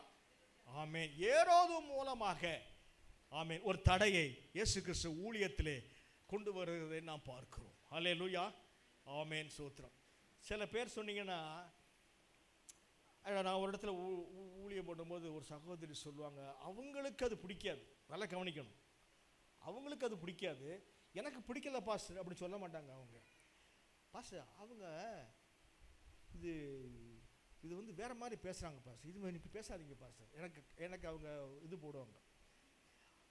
ஆமென். ஏரோது மூலமாக, ஆமென், ஒரு தடையை இயேசு கிறிஸ்து ஊழியத்திலே கொண்டு வருகிறதை நாம் பார்க்கிறோம். அல்லேலூயா. ஆமென் ஸ்தோத்திரம். சில பேர் சொன்னீங்கன்னா, நான் ஒரு இடத்துல ஊழியம் பண்ணும்போது ஒரு சகோதரி சொல்லுவாங்க, அவங்களுக்கு அது பிடிக்காது. நல்லா கவனிக்கணும், அவங்களுக்கு அது பிடிக்காது. எனக்கு பிடிக்கல பாஸ்டர் அப்படின்னு சொல்ல மாட்டாங்க அவங்க. பாஸ்டர் அவங்க இது இது வந்து வேற மாதிரி பேசுகிறாங்க பாஸ்டர், இது மாதிரி இப்படி பேசாதீங்க பாஸ்டர், எனக்கு அவங்க இது போடுவாங்க.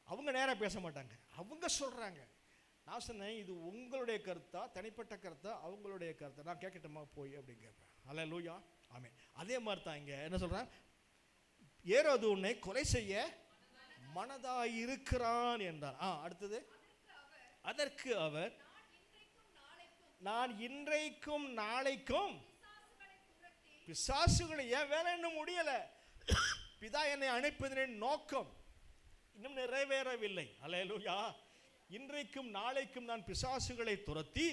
அவங்க நேராக பேச மாட்டாங்க, அவங்க சொல்கிறாங்க. நான் சொன்னேன், இது உங்களுடைய கருத்தா தனிப்பட்ட கருத்தா அவங்களுடைய கருத்தா, நான் கேட்கட்டுமா போய் அப்படின்னு கேட்பேன். அல்லேலூயா, ஆமென். அதே மாதிரி தான் இங்கே என்ன சொல்கிறேன், ஏரோது உன்னை கொலை செய்ய மனதாய் இருக்கிறான் என்றார். அடுத்தது, அதற்கு அவர் நான் இன்றைக்கும் நாளைக்கும் பிசாசுகளை, என் வேலை இன்னும் முடியலை, பிதா என்னை அனுப்பியதன் நோக்கம் இன்னும் நிறைவேறவில்லை. அல்லேலூயா. இன்றைக்கும் நாளைக்கும் நான் பிசாசுகளை துரத்தி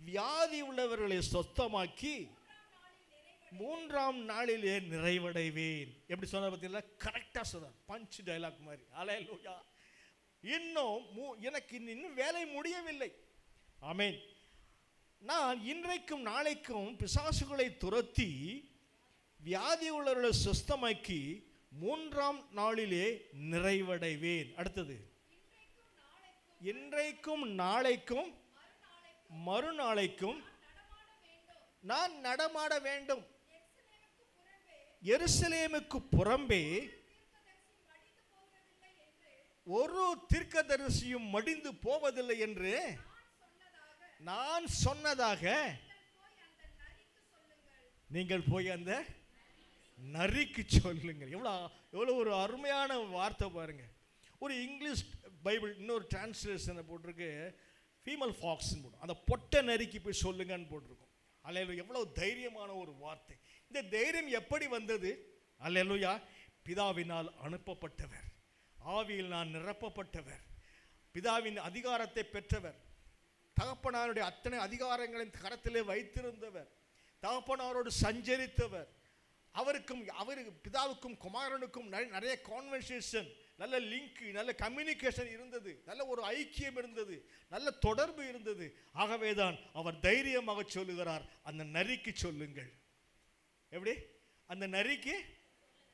வியாதி உள்ளவர்களை சொஸ்தமாக்கி 3ஆம் நாளிலே நிறைவடைவேன். எப்படி சொன்னார் பார்த்தீங்களா, கரெக்டாக சொன்னார், பஞ்ச் டைலாக் மாதிரி. அல்லேலூயா. எனக்கு இன்னும் வேலை முடியவில்லை. ஆமென். நான் இன்றைக்கும் நாளைக்கும் பிசாசுகளை துரத்தி வியாதி உள்ளவர்களை சுஸ்தமாக்கி 3ஆம் நாளிலே நிறைவடைவேன். அடுத்தது, இன்றைக்கும் நாளைக்கும் மறுநாளைக்கும் நான் நடமாட வேண்டும். எருசலேமுக்கு புறம்பே ஒரு தீர்க்கதரிசியும் மடிந்து போவதில்லை என்று நான் சொன்னதாக நீங்கள் போய் அந்த நரிக்கு சொல்லுங்கள். எவ்வளோ ஒரு அருமையான வார்த்தை பாருங்க. ஒரு இங்கிலீஷ் பைபிள் இன்னொரு டிரான்ஸ்லேஷனை போட்டிருக்கு, ஃபீமேல் ஃபாக்ஸ்ன்னு போடும், அந்த பொட்டை நரிக்கு போய் சொல்லுங்கன்னு போட்டிருக்கும். அல்லேலூயா. எவ்வளோ தைரியமான ஒரு வார்த்தை. இந்த தைரியம் எப்படி வந்தது? அல்லேலூயா. பிதாவினால் அனுப்பப்பட்டவர், ஆவியில் நான் நிரப்பப்பட்டவர், பிதாவின் அதிகாரத்தை பெற்றவர், தகப்பனாருடைய அத்தனை அதிகாரங்களின் கரத்திலே வைத்திருந்தவர், தகப்பனாரோடு சஞ்சரித்தவர், அவருக்கு பிதாவுக்கும் குமாரனுக்கும் நிறைய கான்வர்சேஷன், நல்ல லிங்க், நல்ல கம்யூனிகேஷன் இருந்தது, நல்ல ஒரு ஐக்கியம் இருந்தது, நல்ல தொடர்பு இருந்தது. ஆகவேதான் அவர் தைரியமாக சொல்லுகிறார், அந்த நரிக்கு சொல்லுங்கள். எப்படி? அந்த நரிக்கு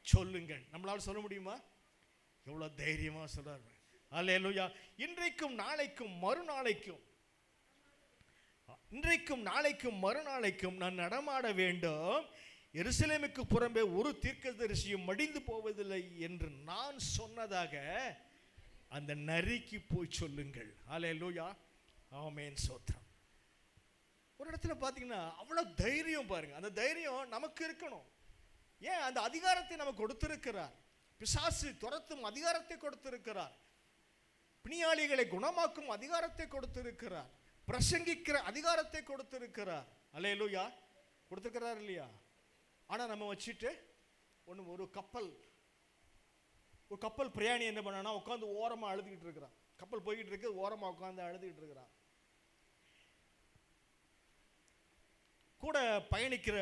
சொல்லுங்கள். நம்மளால சொல்ல முடியுமா? எவ்வளவு தைரியமா சொல்றார். அல்லேலூயா. இன்றைக்கும் நாளைக்கும் மறுநாளைக்கும், இன்றைக்கும் நாளைக்கும் மறுநாளைக்கும் நான் நடமாட வேண்டும். எருசலேமுக்கு புறம்பே ஒரு தீர்க்கதரிசியும் மடிந்து போவதில்லை என்று நான் சொன்னதாக அந்த நரிக்கு போய் சொல்லுங்கள். அல்லேலூயா, ஆமென், ஸ்தோத்திரம். ஒரு இடத்துல பார்த்தீங்கன்னா அவ்வளோ தைரியம் பாருங்க. அந்த தைரியம் நமக்கு இருக்கணும். ஏன்? அந்த அதிகாரத்தை நமக்கு கொடுத்திருக்கிறார். பிசாசு துரத்தும் அதிகாரத்தை கொடுத்திருக்கிறார். பிணியாளிகளை குணமாக்கும் அதிகாரத்தை கொடுத்திருக்கிறார். பிரசங்கிக்கிற அதிகாரத்தை கொடுத்திருக்கிறார். அல்லேலூயா, கொடுத்திருக்கிறார் இல்லையா? ஆனால் நம்ம வச்சுட்டு ஒரு கப்பல் பிரயாணி என்ன பண்ணானா, உட்காந்து ஓரமாக அழுதுகிட்டு இருக்கிறான். கப்பல் போய்கிட்டு இருக்கு, ஓரமாக உட்காந்து அழுதுகிட்டு இருக்கிறான். கூட பயணிக்கிற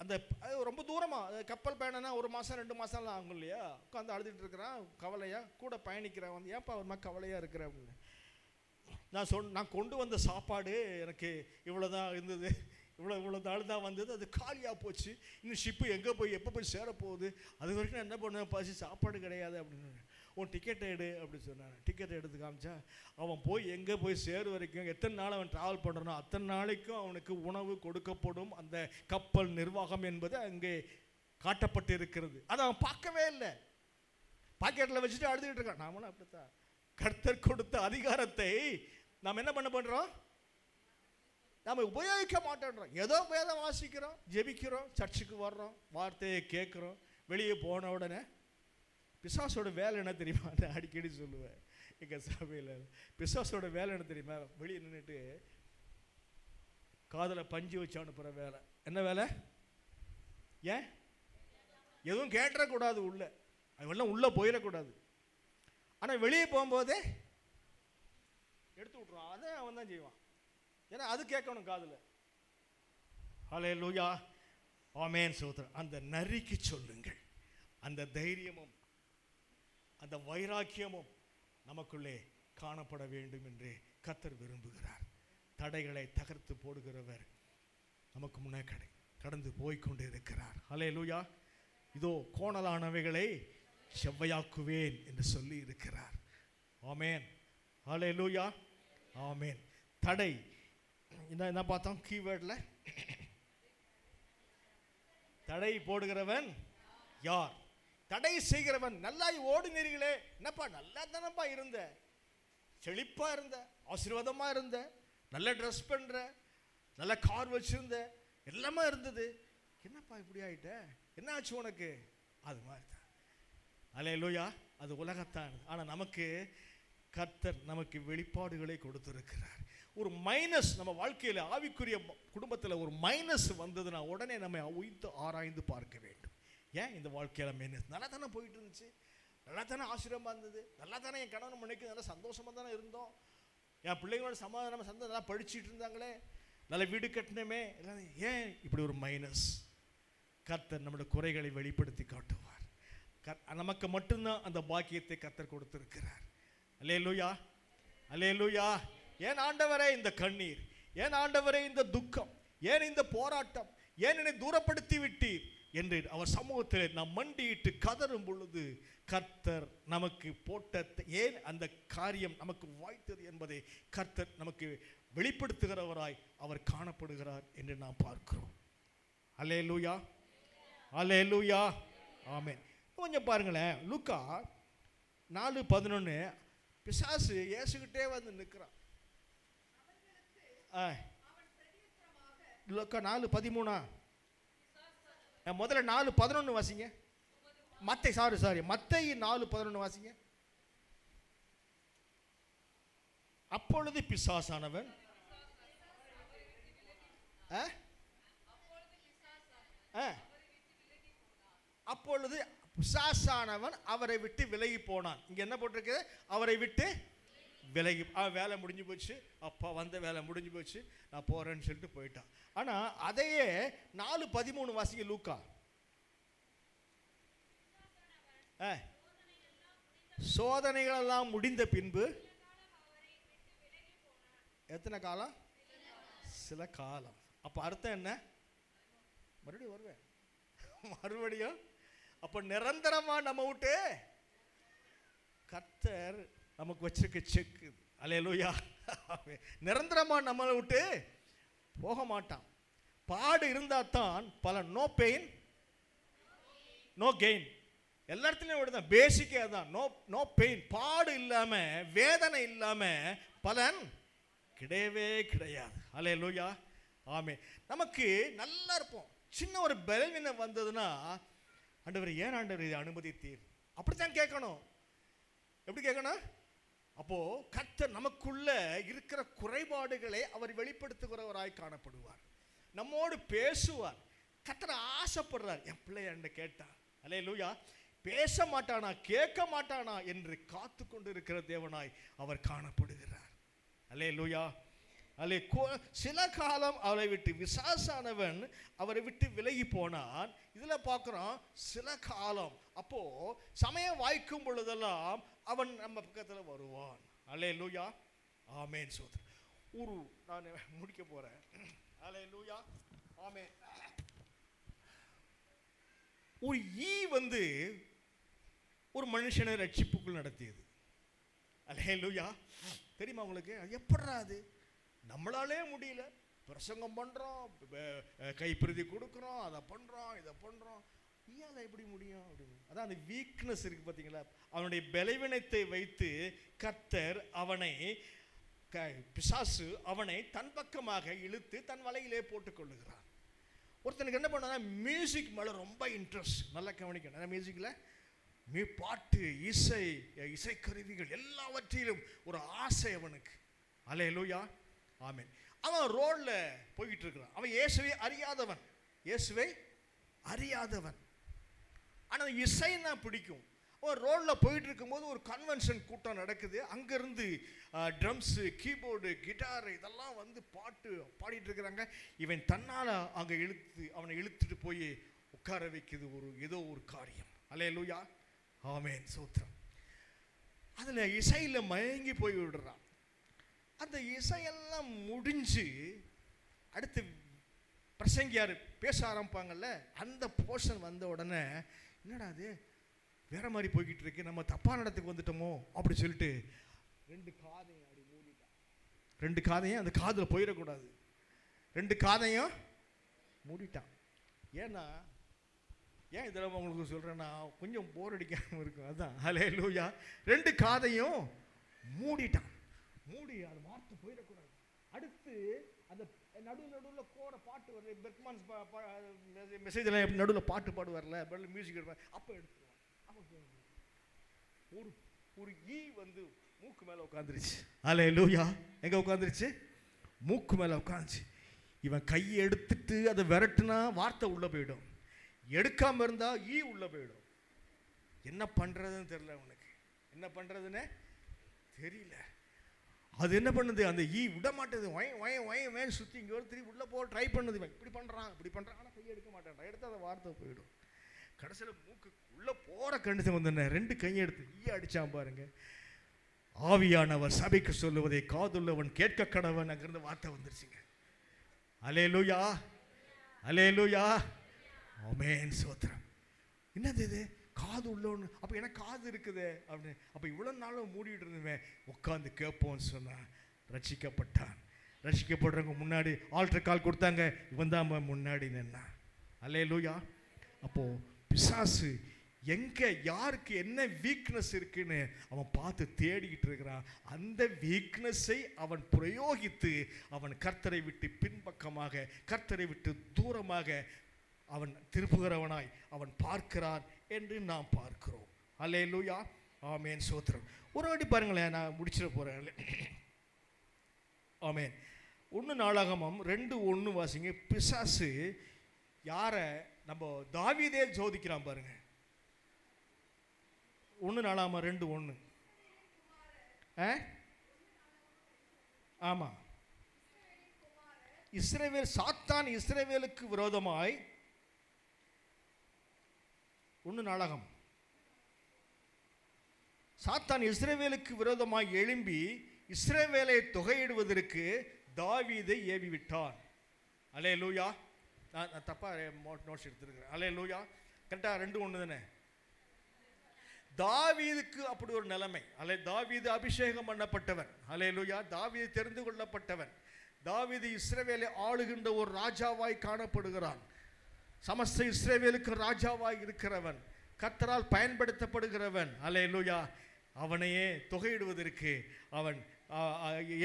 அந்த ரொம்ப தூரமாக கப்பல் பயணம்னா 1 மாதம் 2 மாதம்லாம் ஆகும் இல்லையா? உட்காந்து அழுதுகிட்டு இருக்கிறான் கவலையா. கூட பயணிக்கிறேன் வந்து, ஏன்ப்பா ஒரு மாதிரி கவலையாக இருக்கிற அப்படின்னு. நான் கொண்டு வந்த சாப்பாடு எனக்கு இவ்வளோதான் இருந்தது, இவ்வளோ நாள் தான் வந்தது, அது காலியாக போச்சு. இன்னும் ஷிப்பு எங்கே போய் எப்போ போய் சேரப்போகுது, அது வரைக்கும் நான் என்ன பண்ணுவேன், பசி சாப்பாடு கிடையாது அப்படின்னு. உன் டிக்கெட்டை எடு அப்படின்னு சொன்னான். டிக்கெட்டை எடுத்து காமிச்சா அவன் போய் எங்கே போய் சேர வரைக்கும் எத்தனை நாள் அவன் ட்ராவல் பண்ணுறானோ அத்தனை நாளைக்கும் அவனுக்கு உணவு கொடுக்கப்படும் அந்த கப்பல் நிர்வாகம் என்பது அங்கே காட்டப்பட்டு இருக்கிறது. அதை அவன் பார்க்கவே இல்லை. பாக்கெட்டில் வச்சுட்டு அழுதுகிட்டு இருக்கான். நாமளும் அப்படித்தான். கர்த்தர் கொடுத்த அதிகாரத்தை நாம் என்ன பண்ணுறோம்? நாம் உபயோகிக்க மாட்டோன்றோம். ஏதோ வேதம் வாசிக்கிறோம், ஜெபிக்கிறோம், சர்ச்சுக்கு வர்றோம், வார்த்தையை கேட்குறோம். வெளியே போன உடனே பிசாசோட வேலை என்ன தெரியுமா? நான் அடிக்கடி சொல்லுவேன் எங்கள் சபையில், பிசாசோட வேலை என்ன தெரியுமா? வெளியே நின்றுட்டு காதில் பஞ்சு வச்சு அனுப்புகிற வேலை. என்ன வேலை? ஏன்? எதுவும் கேட்டுறக்கூடாது, அதெல்லாம் உள்ளே போயிடக்கூடாது. ஆனால் வெளியே போகும்போதே எடுத்து விட்ருவான். அதை அவன் தான் செய்வான். ஏன்னா அது கேட்கணும் காதில். ஹல்லேலூயா, ஆமென், ஸ்தோத்திரம். அந்த நரிக்கு சொல்லுங்கள். அந்த தைரியமும் அந்த வைராக்கியமும் நமக்குள்ளே காணப்பட வேண்டும் என்று கர்த்தர் விரும்புகிறார். தடைகளை தகர்த்து போடுகிறவர் நமக்கு முன்னே கடந்து போய்கொண்டு இருக்கிறார். ஹல்லேலூயா. இதோ கோணலானவைகளை செவ்வையாக்குவேன் என்று சொல்லி இருக்கிறார். ஆமென், ஹல்லேலூயா, ஆமென். தடை என்ன பார்த்தோம் கீவேர்டில்? தடை போடுகிறவன் யார்? தடை செய்கிறவன். நல்லா ஓடுனீர்களே, என்னப்பா நல்லா தானப்பா இருந்த, செழிப்பா இருந்த, ஆசீர்வாதமா இருந்த, நல்ல ட்ரெஸ் பண்ற, நல்ல கார் வச்சிருந்த, எல்லாமே இருந்தது, என்னப்பா இப்படி ஆயிட்ட, என்ன ஆச்சு உனக்கு? அது மாதிரி தான். அல்லேலூயா. அது உலகத்தான். ஆனால் நமக்கு கர்த்தர் நமக்கு வெளிப்பாடுகளை கொடுத்திருக்கிறார். ஒரு மைனஸ் நம்ம வாழ்க்கையில், ஆவிக்குரிய குடும்பத்தில் ஒரு மைனஸ் வந்ததுன்னா உடனே நம்ம உயிர்த்து ஆராய்ந்து பார்க்க வேண்டும். ஏன் இந்த வாழ்க்கையில் மைனஸ்? நல்லா தானே போயிட்டு இருந்துச்சு, நல்லா தானே ஆசீர்வாதமாக இருந்தது, நல்லா தானே என் கணவன் மனைக்கு நல்லா சந்தோஷமாக தானே இருந்தோம், என் பிள்ளைங்களோட சமாதானமாக சந்தோஷம் நல்லா படிச்சுட்டு இருந்தாங்களே, நல்ல வீடு கட்டினமே, ஏன் இப்படி ஒரு மைனஸ்? கர்த்தர் நம்முடைய குறைகளை வெளிப்படுத்தி காட்டுவார். நமக்கு மட்டும்தான் அந்த பாக்கியத்தை கர்த்தர் கொடுத்திருக்கிறார். அல்லேலூயா, அல்லேலூயா. ஏன் ஆண்டவரே இந்த கண்ணீர், ஏன் ஆண்டவரே இந்த துக்கம், ஏன் இந்த போராட்டம், ஏன் என்னை தூரப்படுத்தி விட்டீர் என்று அவர் சமூகத்தில் நாம் மண்டியிட்டு கதறும் பொழுது கர்த்தர் நமக்கு போட்ட, ஏன் அந்த காரியம் நமக்கு வாய்த்தது என்பதை கர்த்தர் நமக்கு வெளிப்படுத்துகிறவராய் அவர் காணப்படுகிறார் என்று நாம் பார்க்கிறோம். அல்லேலூயா, அல்லேலூயா, ஆமென். கொஞ்சம் பாருங்களேன், லூக்கா 4:11 பிசாசு இயேசுகிட்டே வந்து நிற்கிறான். லூக்கா 4:13 முதல்ல 4:11 வாசிங்க. மத்தேயு மத்தேயு 4:11 வாசிங்க. அப்பொழுது பிசாசானவன் அப்பொழுது பிசாசானவன் அவரை விட்டு விலகி போனான். இங்க என்ன போட்டிருக்கு? அவரை விட்டு விலகி. வேலை முடிஞ்சு போச்சு, அப்பா வந்த வேலை முடிஞ்சு போச்சு, நான் போறேன்னு சொல்லிட்டு போயிட்டான். ஆனா அதையே 4:13 வாசிங்க. லூக்கா சோதனைகள் எல்லாம் முடிந்த பின்பு எத்தனை காலம்? சில காலம். அப்ப அர்த்தம் என்ன? மறுபடியும் வருவேன், மறுபடியும். அப்ப நிரந்தரமா நம்ம விட்டு கர்த்தர் நமக்கு வச்சிருக்க செக். அல்லேலூயா. நிரந்தரமா நம்மளை விட்டு போக மாட்டான். பாடு இருந்தா தான் பலன். No pain no gain. எல்லா இடத்துலையும் விடுதான், பேசிக்கே தான். No pain. பாடு இல்லாம, வேதனை இல்லாம பலன் கிடையவே கிடையாது. அல்லேலூயா, ஆமென். நமக்கு நல்லா இருப்போம், சின்ன ஒரு பலவீனம் வந்ததுன்னா, ஆண்டவர் ஏன் ஆண்டவர் இதை அனுமதித்தீர், அப்படித்தான் கேட்கணும். எப்படி கேட்கணும்? அப்போ கர்த்தர் நமக்குள்ள இருக்கிற குறைபாடுகளை அவர் வெளிப்படுத்துகிறவராய் காணப்படுவார், நம்மோடு பேசுவார். கர்த்தர் ஆசைப்படுறார், என் பிள்ளை என்ன கேட்டா. அல்லேலூயா. பேச மாட்டானா, கேட்க மாட்டானா என்று காத்து கொண்டு இருக்கிற தேவனாய் அவர் காணப்படுகிறார். அல்லேலூயா. சில காலம் அவரை விட்டு, விசாசானவன் அவரை விட்டு விலகி போனான். இதுல பார்க்கிறோம் சில காலம். அப்போ சமயம் வாய்க்கும் பொழுதெல்லாம் அவன் நம்ம பக்கத்துல வருவான். அல்லேலூயா, ஆமென். சோதரன் நான் முடிக்க போறேன். அல்லேலூயா, ஆமென். ஒரு வந்து ஒரு மனுஷனை ரட்சிப்புக்குள் நடத்தியது. அல்லேலூயா. தெரியுமா உங்களுக்கு? எப்படா அது? நம்மளாலே முடியல, பிரசங்கம் பண்றோம், கைப்பிரதி கொடுக்குறோம், அதை பண்றோம், இதை பண்றோம், ஏன் அதை எப்படி முடியும் அப்படின்னு. அதான் அந்த வீக்னஸ் இருக்கு பார்த்தீங்களா? அவனுடைய பலவீனத்தை வைத்து கர்த்தர் அவனை, பிசாசு அவனை தன் பக்கமாக இழுத்து தன் வலையிலே போட்டுக் கொள்ளுகிறான். ஒருத்தனுக்கு என்ன பண்ணா, மியூசிக் மேல ரொம்ப இன்ட்ரெஸ்ட். நல்லா கவனிக்கணும். மியூசிக்ல பாட்டு, இசைக்கருவிகள் எல்லாவற்றிலும் ஒரு ஆசை அவனுக்கு. அல்லேலூயா, ஆமென். அவன் ரோட்ல போய்கிட்டு இருக்கிறான். அவன் இயேசுவை அறியாதவன், இயேசுவை அறியாதவன். ஆனால் இசைன்னா பிடிக்கும். அவன் ரோட்ல போயிட்டு இருக்கும்போது ஒரு கன்வென்ஷன் கூட்டம் நடக்குது. அங்கிருந்து ட்ரம்ஸு, கீபோர்டு, கிட்டார் இதெல்லாம் வந்து பாட்டு பாடிட்டு இருக்கிறாங்க. இவன் தன்னால் அங்கே அவனை இழுத்துட்டு போய் உட்கார வைக்குது ஏதோ ஒரு காரியம். அல்லேலூயா, ஆமென். சோத்திரம். அதில் இசையில் மயங்கி போய் விடுறான். அந்த இசையெல்லாம் முடிஞ்சு அடுத்து பிரசங்கியார் பேச ஆரம்பிப்பாங்கல்ல, அந்த போர்ஷன் வந்த உடனே என்னடா அது வேற மாதிரி போய்கிட்டு இருக்கு, நம்ம தப்பான இடத்துக்கு வந்துட்டோமோ அப்படி சொல்லிட்டு ரெண்டு காதையும் அப்படி மூடிட்டான். ரெண்டு காதையும் அந்த காதில் போயிடக்கூடாது, ரெண்டு காதையும் மூடிட்டான். ஏன்னா ஏன் இதெல்லாம் உங்களுக்கு சொல்கிறேன்னா கொஞ்சம் போர் அடிக்காமல் இருக்கும். அதுதான் ஹல்லேலூயா. 2 காதையும் மூடிட்டான். மூடி அது வார்த்தை போயிடக்கூடாது. அடுத்து அந்த நடுவில் கோர பாட்டு வருது. பெர்க்மான்ஸ் மெசேஜில் நடுவில் பாட்டு பாடுவார்ல, மியூசிக் எடுப்பார், அப்போ எடுத்துருவான். அப்போ ஒரு ஈ வந்து மூக்கு மேலே உட்காந்துருச்சு. ஹல்லேலூயா. எங்கே உட்காந்துருச்சு? மூக்கு மேலே உட்காந்துச்சு. இவன் கையை எடுத்துட்டு அதை விரட்டுனா வார்த்தை உள்ளே போயிடும், எடுக்காமல் இருந்தால் ஈ உள்ளே போயிடும். என்ன பண்ணுறதுன்னு தெரியல அவனுக்கு, என்ன பண்ணுறதுன்னு தெரியல. அது என்ன பண்ணுது, அந்த ஈ விட மாட்டேது. வேன் சுற்றி இங்கே ஒரு திரும்பி உள்ளே போக ட்ரை பண்ணுது. இப்படி பண்ணுறான் ஆனால் கையை எடுக்க மாட்டேன். எடுத்து அந்த வார்த்தை போயிடும். கடைசியில் மூக்கு உள்ளே போகிற கண்டிஷன் வந்தேன். 2 கையை எடுத்து ஈ அடித்தான் பாருங்க. ஆவியானவர் சபைக்கு சொல்லுவதை காதுள்ளவன் கேட்க கடவன் அங்கிருந்து வார்த்தை வந்துருச்சுங்க. ஹல்லேலூயா, ஹல்லேலூயா, ஆமென், ஸ்தோத்திரம். என்னது இது? காது உள்ளவனு. அப்போ எனக்கு காது இருக்குது அப்படின்னு. அப்போ இவ்வளோ நாளும் மூடிட்டு இருந்தேன். உட்காந்து கேட்போன்னு சொன்னான். ரட்சிக்கப்பட்டான். ரட்சிக்கப்படுறவங்க முன்னாடி ஆல்டர் கால் கொடுத்தாங்க, இவன் தான் முன்னாடி நின்னான். ஹல்லேலூயா. அப்போது பிசாசு எங்கே யாருக்கு என்ன வீக்னஸ் இருக்குன்னு அவன் பார்த்து தேடிக்கிட்டு இருக்கிறான். அந்த வீக்னஸை அவன் பிரயோகித்து அவன் கர்த்தரை விட்டு பின்பக்கமாக, கர்த்தரை விட்டு தூரமாக அவன் திருப்புகிறவனாய் அவன் பார்க்கிறான் என்று நாம் பார்க்கிறோம். ஹல்லேலூயா, ஆமென், ஸ்தோத்திரம். ஒரு வாட்டி பாருங்களேன், நான் முடிச்சிட போகிறேன். ஆமென். 1 நாளாகமம் 2:1 வாசிங்க. பிசாசு யாரை? நம்ம தாவீதே சோதிக்கிறான் பாருங்க. 1 நாளாகமம் 2:1. ஆமா, இஸ்ரவேல் சாத்தான் இஸ்ரவேலுக்கு விரோதமாய் 1 நாளாகம் சாத்தான் இஸ்ரவேலுக்கு விரோதமாய் எழும்பி இஸ்ரவேலை தொகையிடுவதற்கு தாவீதை ஏவி விட்டான். ஹல்லேலூயா. நான் தப்பா நோட்ஸ் எடுத்துருக்கிறேன். ஹல்லேலூயா. கரெக்டாக 2:1 தானே? தாவீதுக்கு அப்படி ஒரு நிலைமை. தாவீது அபிஷேகம் பண்ணப்பட்டவன். ஹல்லேலூயா. தாவீது தெரிந்து கொள்ளப்பட்டவன். தாவீது இஸ்ரவேலை ஆளுகின்ற ஒரு ராஜாவாய் காணப்படுகிறான். சமஸ்த இஸ்ரவேலுக்கு ராஜாவாய் இருக்கிறவன், கர்த்தரால் பயன்படுத்தப்படுகிறவன். ஹல்லேலூயா. அவனையே தொகையிடுவதற்கு அவன்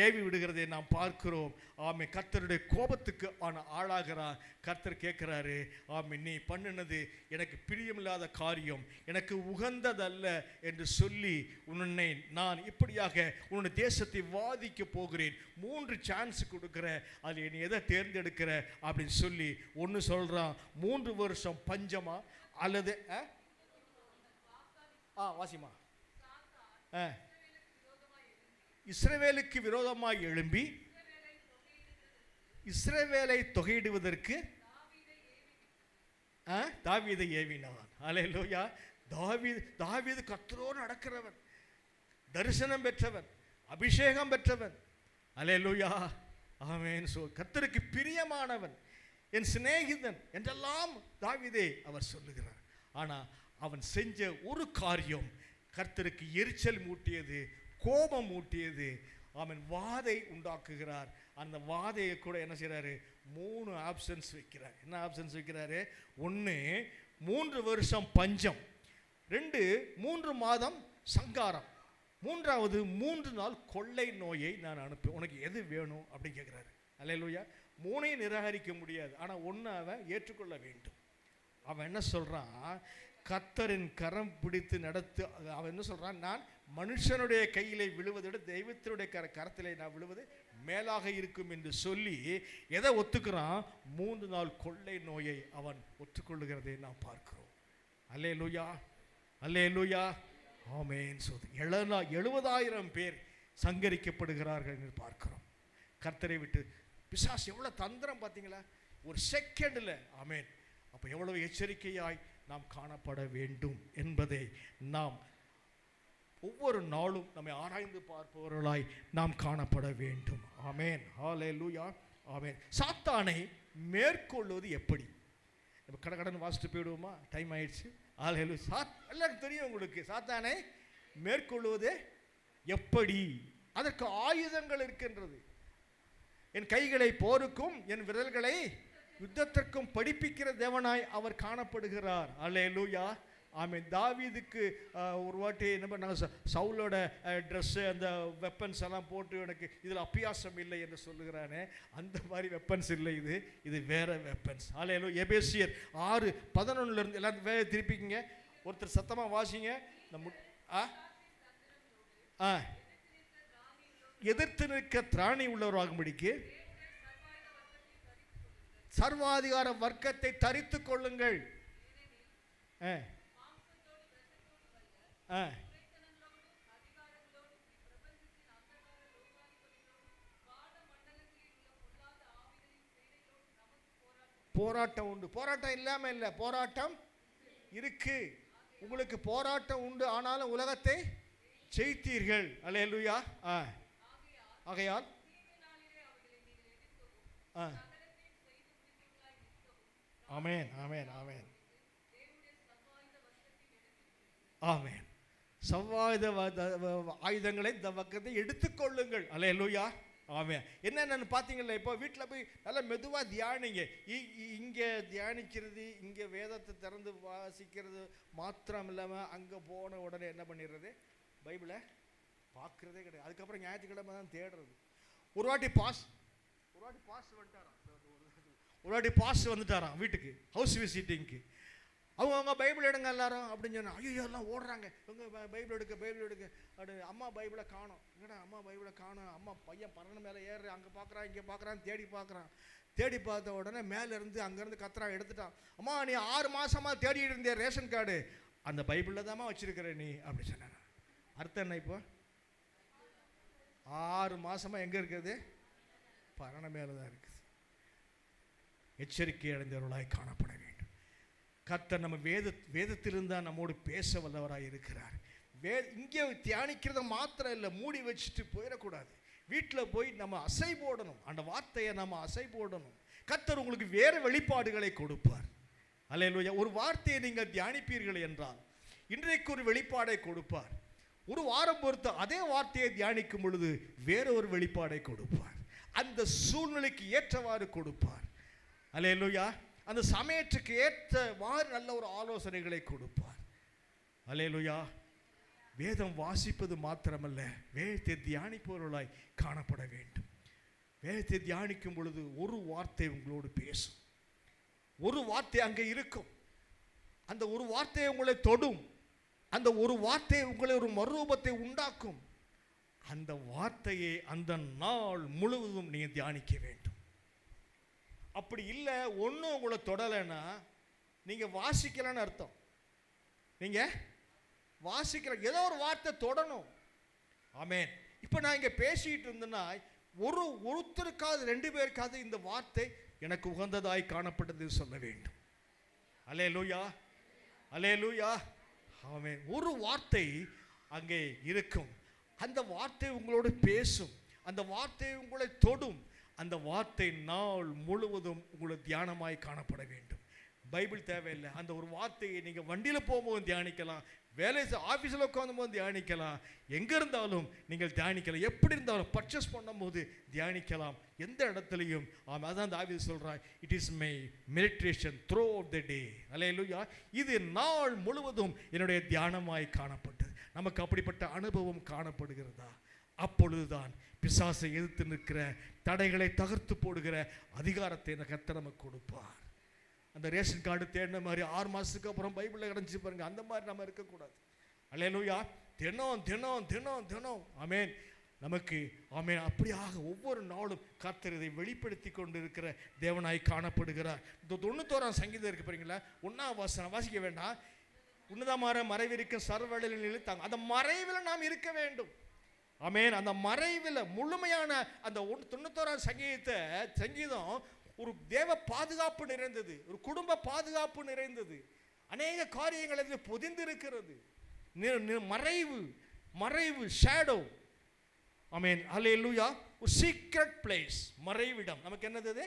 ஏவி விடுகிறதை நாம் பார்க்கிறோம். ஆமே, கர்த்தருடைய கோபத்துக்கு அவன் ஆளாகிறான். கர்த்தர் கேட்கிறாரு, ஆமே, நீ பண்ணினது எனக்கு பிரியமில்லாத காரியம், எனக்கு உகந்ததல்ல என்று சொல்லி உன்னை நான் இப்படியாக உன்னுடைய தேசத்தை வாதிக்க போகிறேன். 3 சான்ஸ் கொடுக்குற, அதில் நீ எதை தேர்ந்தெடுக்கிற அப்படின்னு சொல்லி ஒன்று சொல்கிறான். 3 வருஷம் பஞ்சமா அல்லது வாசிமா இஸ்ரவேலுக்கு விரோதமாய் எழும்பி இஸ்ரவேலை தொகையிடுவதற்கு தாவீதை ஏவினான். ஹல்லேலூயா. தாவீது கர்த்தரோடு நடக்கிறவன், தரிசனம் பெற்றவன், அபிஷேகம் பெற்றவன். ஹல்லேலூயா, ஆமென். கர்த்தருக்கு பிரியமானவன், என் சிநேகிதன் என்றெல்லாம் தாவீதை அவர் சொல்லுகிறார். ஆனால் அவன் செஞ்ச ஒரு காரியம் கர்த்தருக்கு எரிச்சல் மூட்டியது, கோபம் மூட்டியது. அவன் வாதை உண்டாக்குகிறார். அந்த வாதையை கூட என்ன செய்கிறாரு? 3 ஆப்ஷன்ஸ் வைக்கிறார். என்ன ஆப்ஷன்ஸ் வைக்கிறாரு? 1 3 வருஷம் பஞ்சம், 2 3 மாதம் சங்காரம், 3வது 3 நாள் கொள்ளை நோயை நான் அனுப்பி உனக்கு எது வேணும் அப்படின்னு கேட்குறாரு. ஹல்லேலூயா. 3ஐயும் நிராகரிக்க முடியாது. ஆனால் 1 அவன் ஏற்றுக்கொள்ள வேண்டும். அவன் என்ன சொல்கிறான்? கர்த்தரின் கரம் பிடித்து நடத்து. அவன் என்ன சொல்கிறான்? நான் மனுஷனுடைய கையிலே விழுவதை விட தெய்வத்தினுடைய கரத்திலே நான் விழுவது மேலாக இருக்கும் என்று சொல்லி எதை ஒத்துக்கிறான்? 3 நாள் கொள்ளை நோயை அவன் ஒத்துக்கொள்ளுகிறதை நாம் பார்க்கிறோம். அல்லேலூயா, அல்லேலூயா, ஆமென். 70,000 பேர் சங்கரிக்கப்படுகிறார்கள் என்று பார்க்கிறோம். கர்த்தரை விட்டு பிசாசு எவ்வளோ தந்திரம் பார்த்தீங்களா? ஒரு செகண்டில். ஆமென். அப்போ எவ்வளவு எச்சரிக்கையாய் நாம் காணப்பட வேண்டும் என்பதை நாம் ஒவ்வொரு நாளும் நம்மை ஆராய்ந்து பார்ப்பவர்களாய் நாம் காணப்பட வேண்டும். ஆமென், ஹல்லேலூயா, ஆமென். சாத்தானை மேற்கொள்வது எப்படி? நம்ம கடன் வாசிட்டு போயிடுவோமா? டைம் ஆயிடுச்சு. ஹல்லேலூயா. எல்லாருக்கும் தெரியும் உங்களுக்கு சாத்தானை மேற்கொள்வது எப்படி. அதற்கு ஆயுதங்கள் இருக்கின்றது. என் கைகளை போருக்கும் என் விரல்களை யுத்தத்திற்கும் படிப்பிக்கிற தேவனாய் அவர் காணப்படுகிறார். அல்லேலூயா. ஆமென். தாவீதுக்கு ஒரு வாட்டி என்ன பண்ணாங்க, சவுலோட ட்ரெஸ்ஸு அந்த வெப்பன்ஸ் எல்லாம் போட்டு எனக்கு இதில் அபியாசம் இல்லை என்று சொல்லுகிறானே, அந்த மாதிரி வெப்பன்ஸ் இல்லை, இது வேற வெப்பன்ஸ். அல்லேலூயா. எபேசியர் 6:11 எல்லாம் வேற திருப்பிக்கிங்க, ஒருத்தர் சத்தமாக வாசிங்க. எதிர்த்து நிற்க திராணி உள்ளவராகும்படிக்கு சர்வாதிகார வர்க்கத்தை தரித்து கொள்ளுங்கள். போராட்டம் உண்டு. போராட்டம் இல்லாம இல்ல, போராட்டம் இருக்கு. உங்களுக்கு போராட்டம் உண்டு, ஆனாலும் உலகத்தை ஜெயித்தீர்கள். அல்லேலூயா. ஆகையால் ஆமென், ஆமென், ஆமென், ஆமென். சவ்வாயுத ஆயுதங்களை இந்த பக்கத்தை எடுத்துக்கொள்ளுங்கள். அல்லேலூயா. ஆமென். என்னென்னு பார்த்தீங்களா, இப்போ வீட்டில் போய் நல்லா மெதுவாக தியானிங்க. இங்கே தியானிக்கிறது, இங்கே வேதத்தை திறந்து வாசிக்கிறது மாத்திரம் இல்லாமல் அங்கே போன உடனே என்ன பண்ணிடுறது, பைபிளை பார்க்குறதே கிடையாது. அதுக்கப்புறம் ஞாயிற்றுக்கிழமை தான் தேடுறது. ஒரு வாட்டி பாஸ் வந்துட்டாராம் வீட்டுக்கு, ஹவுஸ் விசிட்டிங்க்கு. அவங்க பைபிள் எடுங்க எல்லாரும் அப்படின்னு சொன்னா, ஐயோ எல்லாம் ஓடுறாங்க, இவங்க பைபிள் எடுக்க அப்படி. அம்மா பைபிளை காணும். என்னடா அம்மா பைபிளை காணும், அம்மா பையன் பறனை மேலே ஏறு, அங்கே பார்க்குறான் இங்கே பார்க்குறான், தேடி பார்த்த உடனே மேலேருந்து அங்கேருந்து கத்துறான், எடுத்துட்டான். அம்மா நீ 6 மாதமாக தேடிட்டு இருந்தே ரேஷன் கார்டு அந்த பைபிளில் தாம்மா வச்சிருக்கிற நீ அப்படி சொன்னாங்க. அர்த்தம் என்ன, இப்போ 6 மாதமாக எங்கே இருக்குது, பறனை மேலே தான் இருக்குது. எச்சரிக்கை அடைந்தவர்களாய் காணப்பட வேண்டும். கர்த்தர் நம்ம வேதத்திலிருந்து தான் நம்மோடு பேச வல்லவராய் இருக்கிறார். இங்கே தியானிக்கிறத மாத்திரம் இல்லை, மூடி வச்சுட்டு போயிடக்கூடாது. வீட்டில் போய் நம்ம அசை போடணும், அந்த வார்த்தையை நம்ம அசை போடணும். கர்த்தர் உங்களுக்கு வேறு வெளிப்பாடுகளை கொடுப்பார். அல்லேலூயா. ஒரு வார்த்தையை நீங்கள் தியானிப்பீர்கள் என்றால் இன்றைக்கு ஒரு வெளிப்பாடை கொடுப்பார். ஒரு வாரம் பொறுத்து அதே வார்த்தையை தியானிக்கும் பொழுது வேற ஒரு வெளிப்பாடை கொடுப்பார். அந்த சூழ்நிலைக்கு ஏற்றவாறு கொடுப்பார். அல்லேலூயா. அந்த சமயத்துக்கு ஏற்றவாறு நல்ல ஒரு ஆலோசனைகளை கொடுப்பார். அல்லேலூயா. வேதம் வாசிப்பது மாத்திரமல்ல, வேதத்தை தியானிப்பவர்களாய் காணப்பட வேண்டும். வேதத்தை தியானிக்கும் பொழுது ஒரு வார்த்தை உங்களோடு பேசும், ஒரு வார்த்தை அங்கே இருக்கும். அந்த ஒரு வார்த்தை உங்களை தொடும், அந்த ஒரு வார்த்தை உங்களை ஒரு மறுரூபத்தை உண்டாக்கும். அந்த வார்த்தையை அந்த நாள் முழுவதும் நீங்கள் தியானிக்க வேண்டும். அப்படி இல்லை, ஒன்றும் உங்களை தொடலைன்னா நீங்கள் வாசிக்கலன்னு அர்த்தம். நீங்கள் வாசிக்கல, ஏதோ ஒரு வார்த்தை தொடணும். ஆமென். இப்போ நான் இங்கே பேசிக்கிட்டு இருந்தேன்னா ஒருத்தருக்காவது 2 பேருக்காவது இந்த வார்த்தை எனக்கு உகந்ததாய் காணப்பட்டது சொல்ல வேண்டும். அல்லேலூயா, அல்லேலூயா. ஆமென். ஒரு வார்த்தை அங்கே இருக்கும். அந்த வார்த்தை உங்களோடு பேசும், அந்த வார்த்தை உங்களை தொடும். அந்த வார்த்தை நாள் முழுவதும் உங்களை தியானமாய் காணப்பட வேண்டும். பைபிள் தேவையில்லை, அந்த ஒரு வார்த்தையை நீங்கள் வண்டியில் போகும்போது தியானிக்கலாம், வேலை ஆஃபீஸில் உட்காந்து போது தியானிக்கலாம், எங்கே இருந்தாலும் நீங்கள் தியானிக்கலாம், எப்படி இருந்தாலும் பர்ச்சேஸ் பண்ணும்போது தியானிக்கலாம், எந்த இடத்துலையும். ஆமாம், அதான் தாவீது சொல்கிறார், it is my meditation throughout the day. அல்லேலூயா. இது நாள் முழுவதும் என்னுடைய தியானமாய் காணப்பட்டது. நமக்கு அப்படிப்பட்ட அனுபவம் காணப்படுகிறதா? அப்பொழுதுதான் பிசாசை எதிர்த்து நிற்கிற, தடைகளை தகர்த்து போடுகிற அதிகாரத்தை கர்த்தர் நமக்கு கொடுப்பார். அந்த ரேஷன் கார்டு தேடின மாதிரி 6 மாதத்துக்கு அப்புறம் பைபிளில் கிடந்துச்சு பாருங்க, அந்த மாதிரி நம்ம இருக்கக்கூடாது. அல்லேலூயா. தினம் தினம் தினம் தினம் ஆமென் நமக்கு ஆமென் அப்படியாக ஒவ்வொரு நாளும் கர்த்தர் இதை வெளிப்படுத்தி கொண்டு இருக்கிற தேவனாய் காணப்படுகிறார். இந்த 91ஆம் சங்கீதம் இருக்கு பாருங்களா, 1ஆம் வசனம் வாசிக்க வேண்டாம். உன்னதமான மறைவிருக்கும் சர்வவெளியில் இழுத்தாங்க. அந்த மறைவில் நாம் இருக்க வேண்டும். ஆமென். அந்த மறைவில் முழுமையான அந்த 91ஆம் சங்கீதம் ஒரு தேவ பாதுகாப்பு நிறைந்தது, ஒரு குடும்ப பாதுகாப்பு நிறைந்தது, அநேக காரியங்கள் அதில் பொதிந்திருக்கிறது. மறைவு ஷேடோ. ஆமென். அல்லேலூயா. ஒரு சீக்ரெட் பிளேஸ், மறைவிடம். நமக்கு என்னது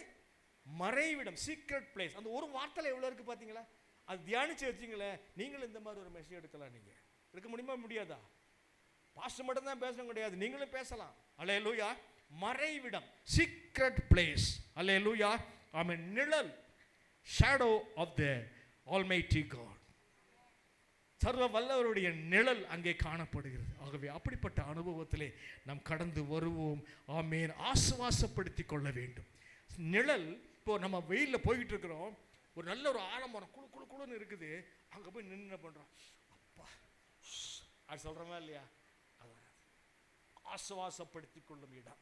மறைவிடம், சீக்ரெட் பிளேஸ். அந்த ஒரு வார்த்தையில் எவ்வளோ இருக்குது பார்த்தீங்களா? அது தியானிச்சு வச்சிங்களேன், நீங்களும் இந்த மாதிரி ஒரு மெசேஜ் எடுக்கலாம். நீங்கள் எடுக்க முடியுமா? முடியாதா? பாஸ்டர் மட்டும் தான் பேசணும் கிடையாது, நீங்களும் பேசலாம். அல்லேலூயா. மறைவிடம், சீக்ரெட் பிளேஸ். அல்லேலூயா. ஆமென். நிழல், shadow of the Almighty God. சர்வ வல்லவருடைய நிழல் அங்கே காணப்படுகிறது. ஆகவே அப்படிப்பட்ட அனுபவத்திலே நாம் கடந்து வருவோம். ஆமென். ஆசுவாசப்படுத்தி கொள்ள வேண்டும். நிழல், இப்போ நம்ம வெயிலில் போய்கிட்டு இருக்கிறோம், ஒரு நல்ல ஒரு ஆலமரம் குழு குழு குழுன்னு இருக்குது, அங்கே போய் நின்று என்ன பண்ணுறோம், அப்பா அது சொல்கிறோமா இல்லையா? ஆசுவாசப்படுத்தி கொள்ளும் இடம்,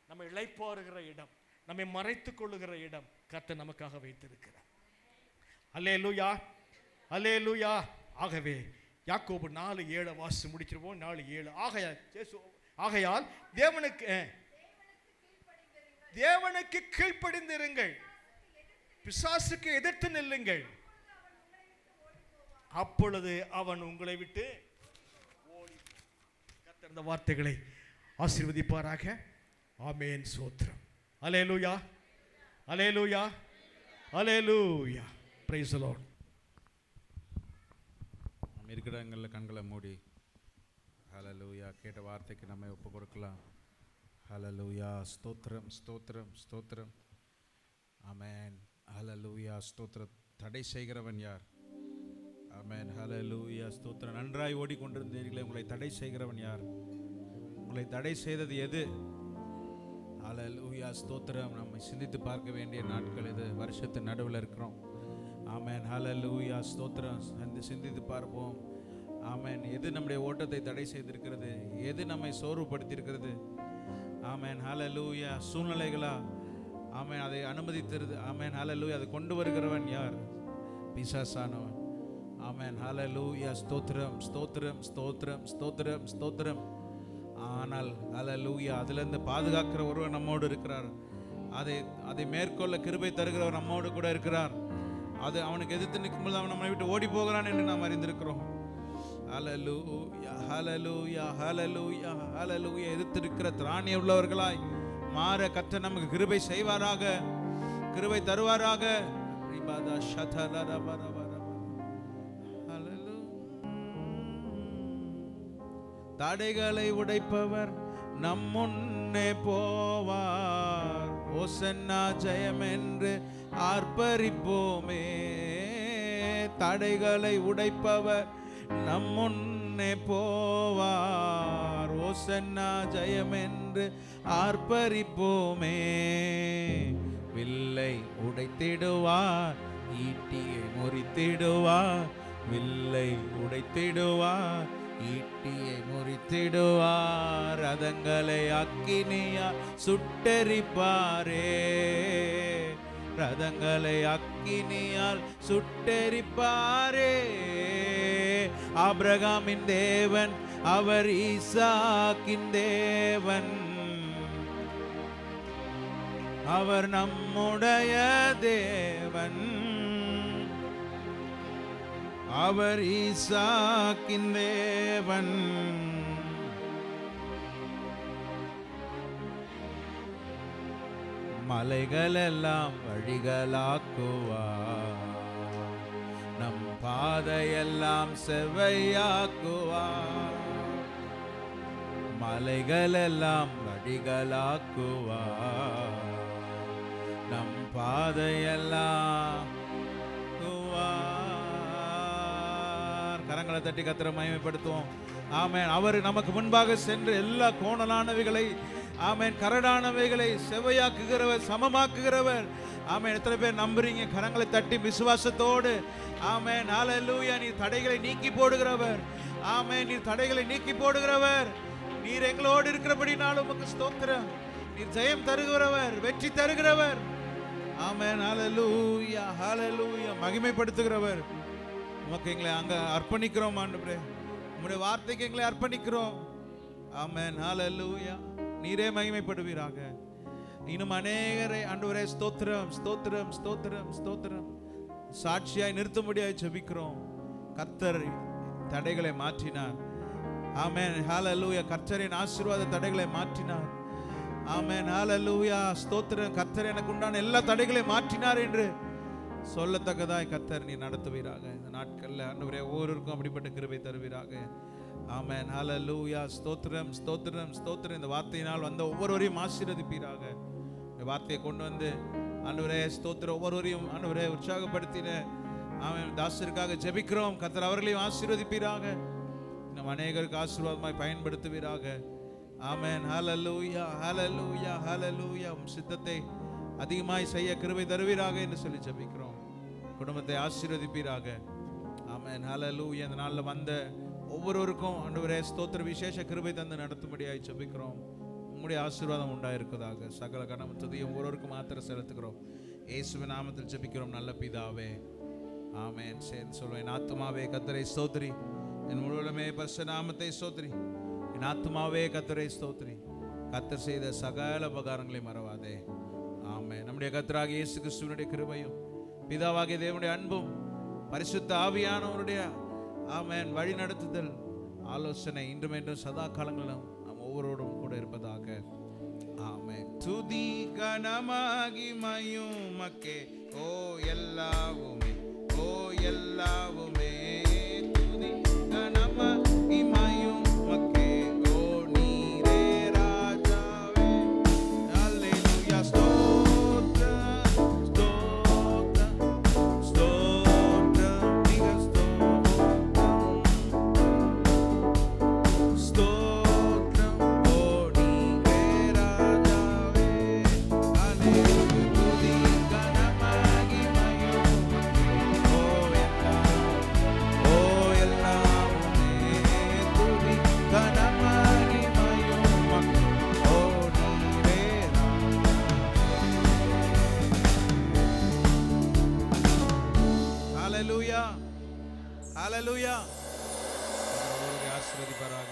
நம்ம இளைப்பாறுகிற இடம், நம்மை மறைத்து கொள்ளுகிற இடம் கர்த்தர் நமக்காக வைத்திருக்கிறார். அல்லேலூயா, அல்லேலூயா. ஆகவே யாக்கோபு 4:7 வாசி முடிச்சிருவோம். 4:7. ஆகையால் தேவனுக்கு கீழ்ப்படிந்திருங்கள், பிசாசுக்கு எதிர்த்து நில்லுங்கள், அப்பொழுது அவன் உங்களை விட்டு ஓடி. கர்த்தர் இந்த வார்த்தைகளை ஆசீர்வதிப்பாராக. ஆமென். ஸ்தோத்திரம். அல்லேலூயா, அல்லேலூயா, அல்லேலூயா. Praise the lord.
இருக்கிற இடங்களில் கண்களை மூடி ஹல்லேலூயா கேட்ட வார்த்தைக்கு நம்ம ஒப்பு கொடுக்கலாம். ஹல்லேலூயா. ஸ்தோத்திரம், ஸ்தோத்திரம், ஸ்தோத்திரம். ஆமென். ஹல்லேலூயா. ஸ்தோத்திரம். தடை செய்கிறவன் யார்? ஆமென். ஹல்லேலூயா. ஸ்தோத்திரம். நன்றாய் ஓடிக்கொண்டிருந்தீர்களே, உங்களை தடை செய்கிறவன் யார்? உங்களை தடை செய்தது எது? ஹல்லேலூயா. ஸ்தோத்திரம். நம்ம சிந்தித்து பார்க்க வேண்டிய நாட்கள் இது. வருஷத்து நடுவில் இருக்கிறோம். ஆமென். ஹல்லேலூயா. ஸ்தோத்திரம். சிந்தித்து பார்ப்போம். ஆமென். எது நம்முடைய ஓட்டத்தை தடை செய்திருக்கிறது? எது நம்மை சோர்வுபடுத்தியிருக்கிறது? ஆமென். ஹல்லேலூயா. சூழ்நிலைகளா? ஆமென். அதை அனுமதித்திருது. ஆமென். ஹல்லேலூயா. அதை கொண்டு வருகிறவன் யார்? பிசாசானவன். ஆமென். ஹல்லேலூயா. ஸ்தோத்திரம், ஸ்தோத்திரம், ஸ்தோத்திரம், ஸ்தோத்திரம், ஸ்தோத்திரம். ஆனால் ஹல்லேலூயா, அதிலிருந்து பாதுகாக்கிற ஒருவர் நம்மோடு இருக்கிறார். அதை மேற்கொள்ள கிருபை தருகிறவர் நம்மோடு கூட இருக்கிறார். அது அவனுக்கு எதிர்த்து நிற்கும்போது அவன் நம்மை விட்டு ஓடி போகிறான் என்று நாம் அறிந்திருக்கிறோம். ஹல்லேலூயா, ஹல்லேலூயா, ஹல்லேலூயா, ஹல்லேலூயா. எதிர்த்திருக்கிற திராணி உள்ளவர்களாய் மாற கர்த்தர் நமக்கு கிருபை செய்வாராக, கிருபை தருவாராக. தடைகளை உடைப்பவர் நம் முன்னே போவார். ஓசன்னா ஜெயம் என்று ஆர்ப்பரிப்போமே. தடைகளை உடைப்பவர் நம் முன்னே போவார். ஓசன்னா ஜெயம் என்று ஆர்ப்பரிப்போமே. வில்லை உடைத்திடுவார், ஈட்டியை முறித்திடுவார். வில்லை உடைத்திடுவார், ஈட்டியை முறித்திடுவார். ரதங்களை அக்கினியால் சுட்டெரிப்பாரே. ரதங்களை அக்கினியால் சுட்டெரிப்பாரே. ஆபிரகாமின் தேவன் அவர் ஈசாக்கின் தேவன். அவர் நம்முடைய தேவன். அவர் ஈசாக்கின் தேவன். மலைகளெல்லாம் வழிகளாக்குவார். நம் பாதையெல்லாம் செவ்வையாக்குவார். மலைகளெல்லாம் வழிகளாக்குவார். நம் பாதையெல்லாம் கரங்களை தட்டி கர்த்தரை மகிமைப்படுத்துவோம். ஆமென். அவர் நமக்கு முன்பாக சென்று எல்லா கோணலானவைகளை, ஆமென், கரடானவைகளை செவ்வையாக்குகிறவர், சமமாக்குகிறவர். ஆமென். எத்தனை பேர் நம்புறீங்க? கரங்களை தட்டி விசுவாசத்தோடு. ஆமென். ஹல்லேலூயா. நீர் தடைகளை நீக்கி போடுகிறவர். ஆமென். நீர் தடைகளை நீக்கி போடுகிறவர். நீர் எங்களோடு இருக்கிறபடினாலும் உமக்கு ஸ்தோத்திரம். நீர் ஜெயம் தருகிறவர், வெற்றி தருகிறவர். ஆமென். ஹல்லேலூயா, ஹல்லேலூயா. மகிமைப்படுத்துகிறவர். உமக்கு எங்களை அங்க அர்ப்பணிக்கிறோம் ஆண்டவரே. உம்முடைய வார்த்தைக்கு எங்களை அர்ப்பணிக்கிறோம். ஆமென். ஹல்லேலூயா. நீரே மகிமைப்படுவீராக. இன்னும் அநேகரை ஆண்டவரே ஸ்தோத்திரம், ஸ்தோத்திரம், ஸ்தோத்திரம், ஸ்தோத்திரம் சாட்சியாய் நிறுத்தும்படியாய் ஜெபிக்கிறோம். கர்த்தர் தடைகளை மாற்றினார். ஆமென். ஹல்லேலூயா. கர்த்தரின் ஆசீர்வாத தடைகளை மாற்றினார். ஆமென். ஹல்லேலூயா. ஸ்தோத்திரம். கர்த்தர் எனக்கு உண்டான எல்லா தடைகளையும் மாற்றினார் என்று சொல்லத்தக்கதாய் கர்த்தர் நீ நடத்துவீராக. இந்த நாட்களில் ஆண்டவரே ஒவ்வொருவருக்கும் அப்படிப்பட்ட கிருபை தருவீராக. ஆமென். ஹல்லேலூயா. ஸ்தோத்திரம், ஸ்தோத்திரம், ஸ்தோத்திரம். இந்த வார்த்தையினால் வந்த ஒவ்வொருவரையும் ஆசீர்வதிப்பீராக. இந்த வார்த்தையை கொண்டு வந்து ஆண்டவரே ஸ்தோத்திரம். ஒவ்வொருவரையும் ஆண்டவரே உற்சாகப்படுத்தின ஆமென் தாசருக்காக ஜெபிக்கிறோம். கர்த்தர் அவர்களையும் ஆசீர்வதிப்பீராக, இன்னும் அநேகருக்கு ஆசீர்வாதமாய் பயன்படுத்துவீராக. ஆமென். ஹல்லேலூயா, ஹல்லேலூயா, ஹல்லேலூயா. உம் சித்தத்தை அதிகமாய் செய்ய கிருபை தருவீராக என்று சொல்லி ஜெபிக்கிறோம். குடும்பத்தை ஆசீர்வதிப்பீராக. ஆமென். ஹல்லேலூயா. இந்த நாளில் வந்த ஒவ்வொருவருக்கும் ஆண்டவரே ஸ்தோத்திர விசேஷ கிருபை தந்து நடத்தும்படியாய் ஜெபிக்கிறோம். உம்முடைய ஆசீர்வாதம் உண்டாயிருப்பதாக. சகல கனமும் துதியும் ஒவ்வொருவருக்கும் மாத்திர செலுத்துகிறோம். இயேசுவின் நாமத்தில் ஜெபிக்கிறோம் நல்ல பிதாவே, ஆமென். சேர்ந்து சொல்வேன். என் ஆத்துமாவே கர்த்தரை ஸ்தோத்திரி, என் முழுவதுமே பரிசுத்த நாமத்தை ஸ்தோத்திரி. என் ஆத்துமாவே கர்த்தரை ஸ்தோத்திரி, கர்த்தர் செய்த சகல உபகாரங்களை மறவாதே. ஆமென். நம்முடைய கர்த்தராகிய இயேசு கிறிஸ்துவினுடைய கிருபையும் பிதாவாகிய தேவனுடைய அன்பும் பரிசுத்த ஆவியானவருடைய ஆமென் வழி நடத்துதல் ஆலோசனை இன்றும் என்றும் சதா காலங்களிலும் நாம் ஒவ்வொருவரோடும் கூட இருப்பதாக. ஆமென். துதி கனமகிமையும் மக்கே ஓ எல்லாவுமே, ஓ எல்லாவுமே. துதி கனமகிமையும் மக்கே ஓ நீரே ராஜாவே. அல்லேலூயா. ஸ்தோத்திரம், ஸ்தோத்திரம், ஸ்தோத்திரம், மிக ஸ்தோத்திரம், ஸ்தோத்திரம் ஓ நீரே ராஜாவே. அல்லேலூயா. துதி கனமகிமையும் ஓ எல்லாவுமே. துதி கனமகிமையும் ஓ நீரே ராஜாவே. ஹல்லேலூயா, ஹல்லேலூயா. ஆசீர்வதிப்பாராக.